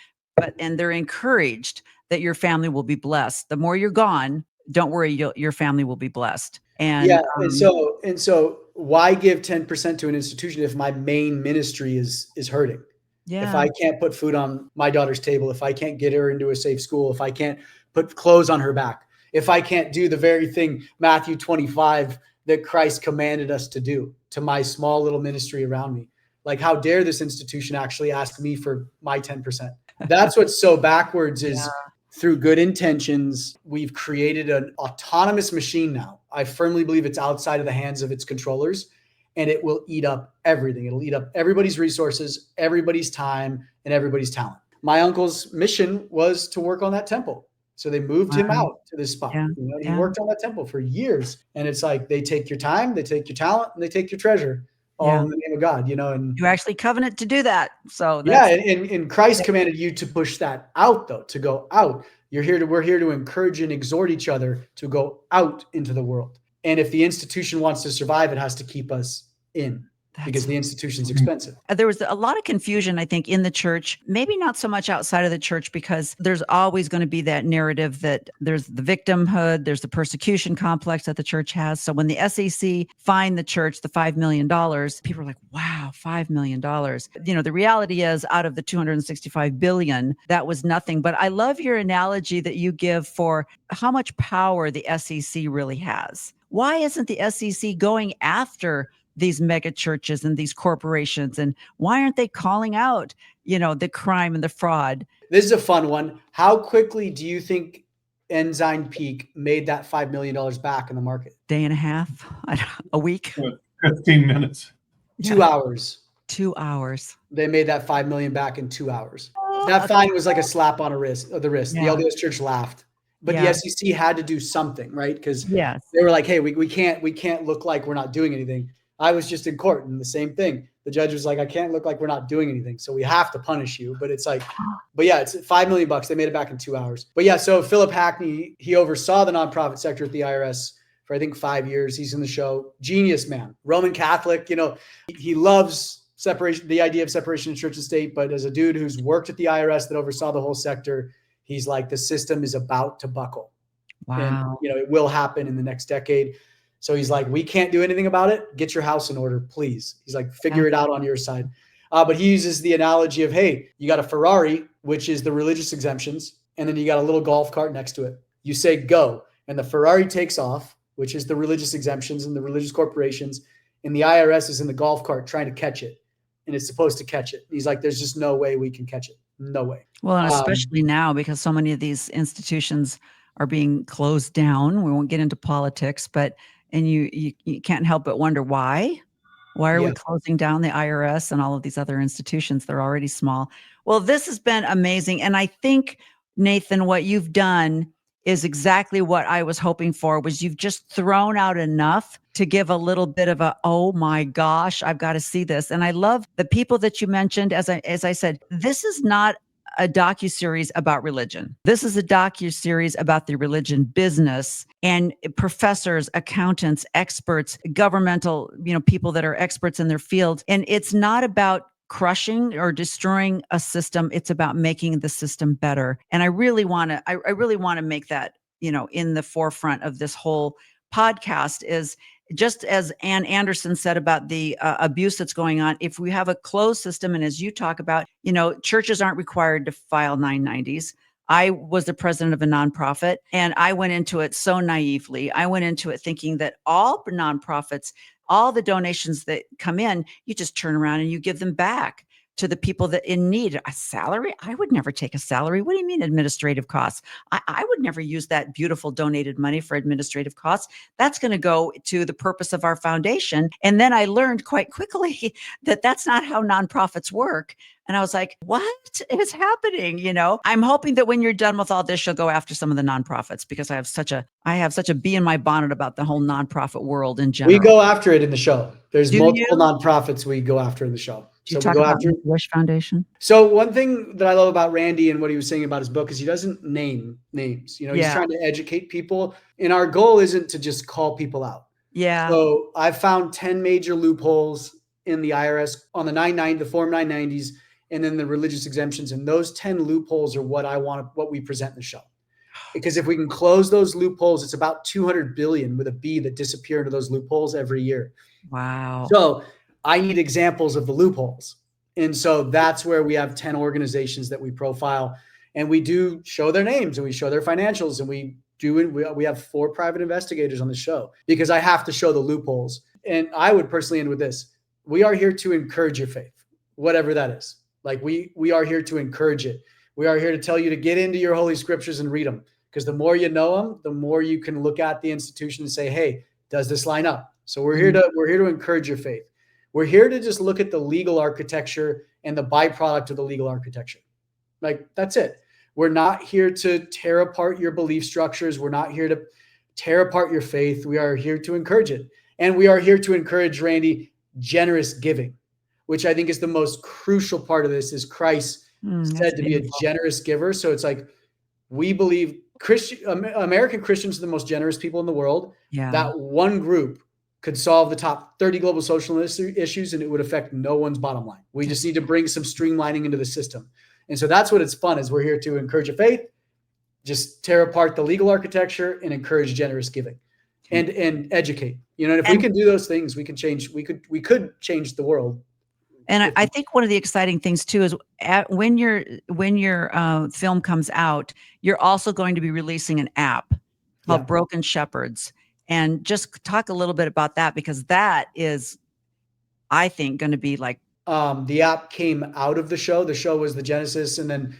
And they're encouraged that your family will be blessed. The more you're gone, don't worry, your family will be blessed. And and so why give 10% to an institution if my main ministry is hurting? Yeah. If I can't put food on my daughter's table, if I can't get her into a safe school, if I can't put clothes on her back, if I can't do the very thing, Matthew 25, that Christ commanded us to do to my small little ministry around me. Like, how dare this institution actually ask me for my 10%? That's what's so backwards is through good intentions, we've created an autonomous machine now. I firmly believe it's outside of the hands of its controllers, and it will eat up everything. It'll eat up everybody's resources, everybody's time, and everybody's talent. My uncle's mission was to work on that temple. So they moved him out to this spot. He worked on that temple for years. And it's like, they take your time, they take your talent, and they take your treasure, all in the name of God, and you actually covenant to do that. So and Christ commanded you to push that out, though, to go out. We're here to encourage and exhort each other to go out into the world. And if the institution wants to survive, it has to keep us in. Because the institution's expensive. There was a lot of confusion, I think, in the church, maybe not so much outside of the church, because there's always going to be that narrative that there's the victimhood, there's the persecution complex that the church has. So when the SEC fined the church the $5 million, people are like, wow, $5 million. The reality is, out of the $265 billion, that was nothing. But I love your analogy that you give for how much power the SEC really has. Why isn't the SEC going after these mega churches and these corporations? And why aren't they calling out, the crime and the fraud? This is a fun one. How quickly do you think Ensign Peak made that $5 million back in the market? Day and a half, a week? 15 minutes. 2 hours. 2 hours. They made that 5 million back in 2 hours. Oh, That fine was like a slap on the wrist. The Yeah. LDS Church laughed, but the Yeah. SEC had to do something, right? Because Yes. they were like, "Hey, we can't look like we're not doing anything." I was just in court, and the same thing. The judge was like, "I can't look like we're not doing anything, so we have to punish you." But it's like, but yeah, it's $5 million. They made it back in 2 hours. But yeah, so Philip Hackney, he oversaw the nonprofit sector at the IRS for I think 5 years. He's in the show. Genius man, Roman Catholic. He loves separation, the idea of separation of church and state. But as a dude who's worked at the IRS that oversaw the whole sector, he's like, the system is about to buckle. Wow. And it will happen in the next decade. So he's like, we can't do anything about it. Get your house in order, please. He's like, figure it out on your side. But he uses the analogy of, hey, you got a Ferrari, which is the religious exemptions, and then you got a little golf cart next to it. You say go, and the Ferrari takes off, which is the religious exemptions and the religious corporations, and the IRS is in the golf cart trying to catch it, and it's supposed to catch it. He's like, there's just no way we can catch it. No way. Well, and especially now, because so many of these institutions are being closed down. We won't get into politics, and you can't help but wonder why. Why are we closing down the IRS and all of these other institutions? They're already small. Well, this has been amazing. And I think, Nathan, what you've done is exactly what I was hoping for, was you've just thrown out enough to give a little bit of a, oh my gosh, I've got to see this. And I love the people that you mentioned. As I said, this is not a docuseries about religion. This is a docuseries about the religion business and professors, accountants, experts, governmental, people that are experts in their field. And it's not about crushing or destroying a system. It's about making the system better. And I really want to make that, in the forefront of this whole podcast, is just as Ann Anderson said about the abuse that's going on. If we have a closed system, and as you talk about, churches aren't required to file 990s. I was the president of a nonprofit, and I went into it so naively. I went into it thinking that all nonprofits, all the donations that come in, you just turn around and you give them back to the people that in need. A salary? I would never take a salary. What do you mean administrative costs? I would never use that beautiful donated money for administrative costs. That's going to go to the purpose of our foundation. And then I learned quite quickly that that's not how nonprofits work. And I was like, what is happening? I'm hoping that when you're done with all this, you'll go after some of the nonprofits, because I have such a bee in my bonnet about the whole nonprofit world in general. We go after it in the show. There's multiple nonprofits we go after in the show. Do you talk about the Wish Foundation? So one thing that I love about Randy and what he was saying about his book is he doesn't name names. He's trying to educate people. And our goal isn't to just call people out. Yeah. So I've found 10 major loopholes in the IRS on the Form 990s, and then the religious exemptions. And those 10 loopholes are what we present in the show. Because if we can close those loopholes, it's about 200 billion with a B that disappear into those loopholes every year. Wow. So I need examples of the loopholes. And so that's where we have 10 organizations that we profile, and we do show their names and we show their financials, and we have 4 private investigators on the show, because I have to show the loopholes. And I would personally end with this. We are here to encourage your faith, whatever that is. Like we are here to encourage it. We are here to tell you to get into your holy scriptures and read them, because the more you know them, the more you can look at the institution and say, hey, does this line up? So we're here to encourage your faith. We're here to just look at the legal architecture and the byproduct of the legal architecture. Like, that's it. We're not here to tear apart your belief structures. We're not here to tear apart your faith. We are here to encourage it. And we are here to encourage, Randy, generous giving, which I think is the most crucial part of this. Is Christ said to be a generous giver. So it's like, we believe American Christians are the most generous people in the world. Yeah. That one group could solve the top 30 global social issues, and it would affect no one's bottom line. We just need to bring some streamlining into the system. And so that's what it's fun is. We're here to encourage your faith, just tear apart the legal architecture, and encourage generous giving and educate. And if we can do those things, we could change the world. And I think one of the exciting things too is when your film comes out, you're also going to be releasing an app called Broken Shepherds. And just talk a little bit about that, because that is, I think, going to be like. The app came out of the show. The show was the genesis. And then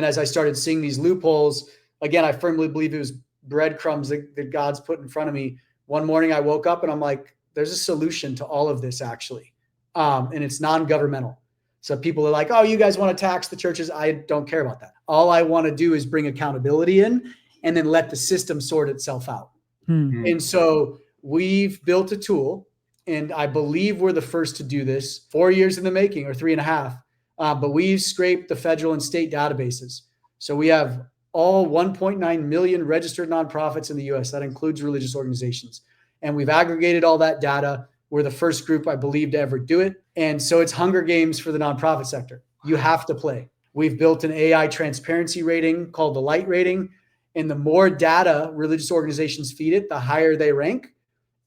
as I started seeing these loopholes, again, I firmly believe it was breadcrumbs that God's put in front of me. One morning I woke up and I'm like, there's a solution to all of this, actually. and it's non-governmental. So people are like, oh, you guys want to tax the churches? I don't care about that. All I want to do is bring accountability in and then let the system sort itself out. And so we've built a tool, and I believe we're the first to do this, 4 years in the making, or 3.5. But we've scraped the federal and state databases. So we have all 1.9 million registered nonprofits in the US. That includes religious organizations. And we've aggregated all that data. We're the first group, I believe, to ever do it. And so it's Hunger Games for the nonprofit sector. You have to play. We've built an AI transparency rating called the Light rating. And the more data religious organizations feed it, the higher they rank.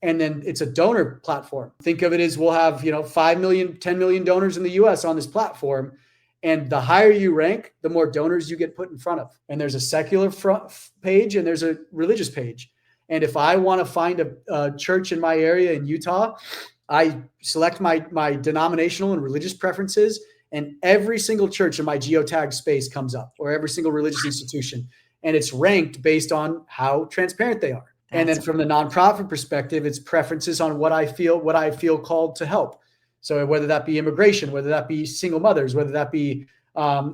And then it's a donor platform. Think of it as we'll have, 5 million, 10 million donors in the US on this platform. And the higher you rank, the more donors you get put in front of. And there's a secular page and there's a religious page. And if I want to find a church in my area in Utah, I select my denominational and religious preferences, and every single church in my geotag space comes up, or every single religious institution. And it's ranked based on how transparent they are. And then from the nonprofit perspective, it's preferences on what I feel called to help. So whether that be immigration, whether that be single mothers, whether that be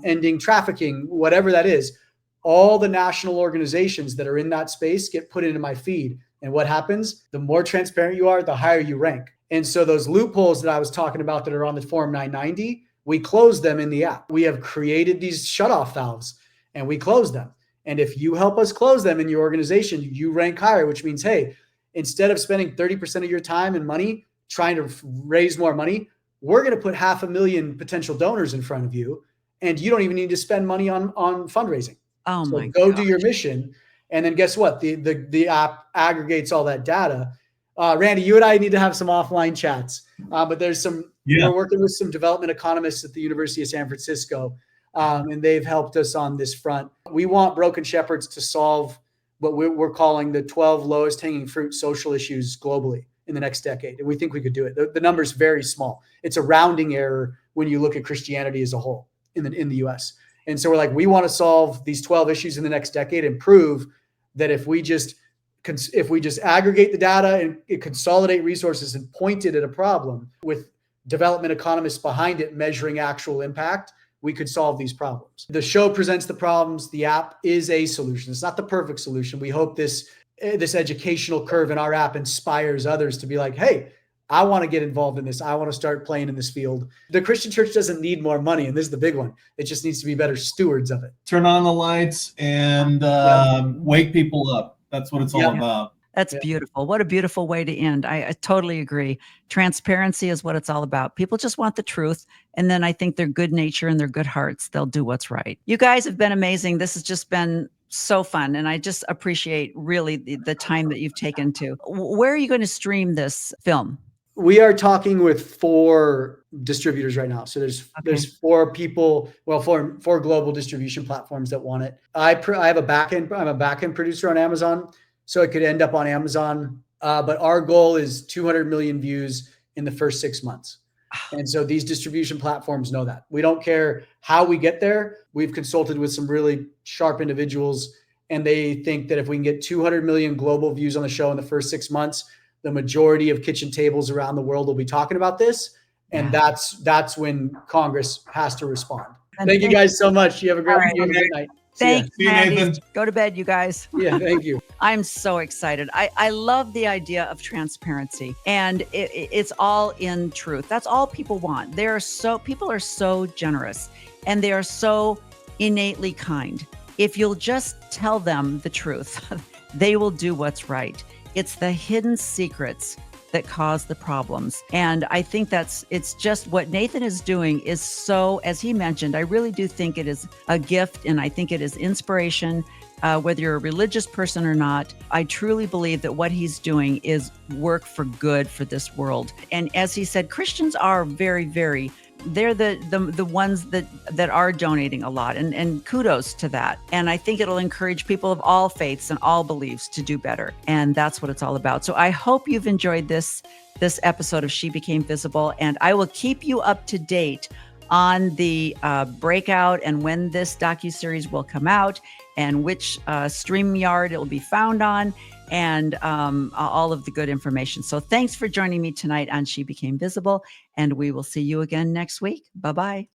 ending trafficking, whatever that is, all the national organizations that are in that space get put into my feed. And what happens? The more transparent you are, the higher you rank. And so those loopholes that I was talking about that are on the Form 990, we close them in the app. We have created these shutoff valves and we close them. And if you help us close them in your organization, you rank higher, which means, hey, instead of spending 30% of your time and money trying to raise more money, we're going to put 500,000 potential donors in front of you. And you don't even need to spend money on fundraising. Oh so my go gosh. do your mission. And then guess what? The app aggregates all that data. Randy, you and I need to have some offline chats, but there's we're working with some development economists at the University of San Francisco. And they've helped us on this front. We want Broken Shepherds to solve what we're calling the 12 lowest hanging fruit social issues globally in the next decade. And we think we could do it. The number's very small. It's a rounding error when you look at Christianity as a whole in the US. And so we're like, we want to solve these 12 issues in the next decade and prove that if we just aggregate the data and consolidate resources and point it at a problem with development economists behind it measuring actual impact, we could solve these problems. The show presents the problems. The app is a solution. It's not the perfect solution. We hope this educational curve in our app inspires others to be like, hey, I want to get involved in this. I want to start playing in this field. The Christian church doesn't need more money, and this is the big one. It just needs to be better stewards of it. Turn on the lights and wake people up. That's what it's all about. That's beautiful. What a beautiful way to end. I totally agree. Transparency is what it's all about. People just want the truth. And then I think their good nature and their good hearts, they'll do what's right. You guys have been amazing. This has just been so fun. And I just appreciate really the time that you've taken to. Where are you going to stream this film? We are talking with 4 distributors right now. So there's 4 people, four global distribution platforms that want it. I have a backend. I'm a backend producer on Amazon. So it could end up on Amazon. But our goal is 200 million views in the first 6 months. And so these distribution platforms know that. We don't care how we get there. We've consulted with some really sharp individuals, and they think that if we can get 200 million global views on the show in the first 6 months, the majority of kitchen tables around the world will be talking about this. And that's when Congress has to respond. Thank you guys so much. You have a great night. Thanks, Nathan. Go to bed, you guys. Yeah, thank you. I'm so excited. I love the idea of transparency, and it's all in truth. That's all people want. People are so generous, and they are so innately kind. If you'll just tell them the truth, they will do what's right. It's the hidden secrets that cause the problems. And I think it's just what Nathan is doing is so, as he mentioned, I really do think it is a gift, and I think it is inspiration, whether you're a religious person or not. I truly believe that what he's doing is work for good for this world. And as he said, Christians are very, very, they're the ones that are donating a lot, and kudos to that. And I think it'll encourage people of all faiths and all beliefs to do better. And that's what it's all about. So I hope you've enjoyed this episode of She Became Visible, and I will keep you up to date on the breakout and when this docuseries will come out and which StreamYard it will be found on. and all of the good information. So thanks for joining me tonight on She Became Visible, and we will see you again next week. Bye-bye.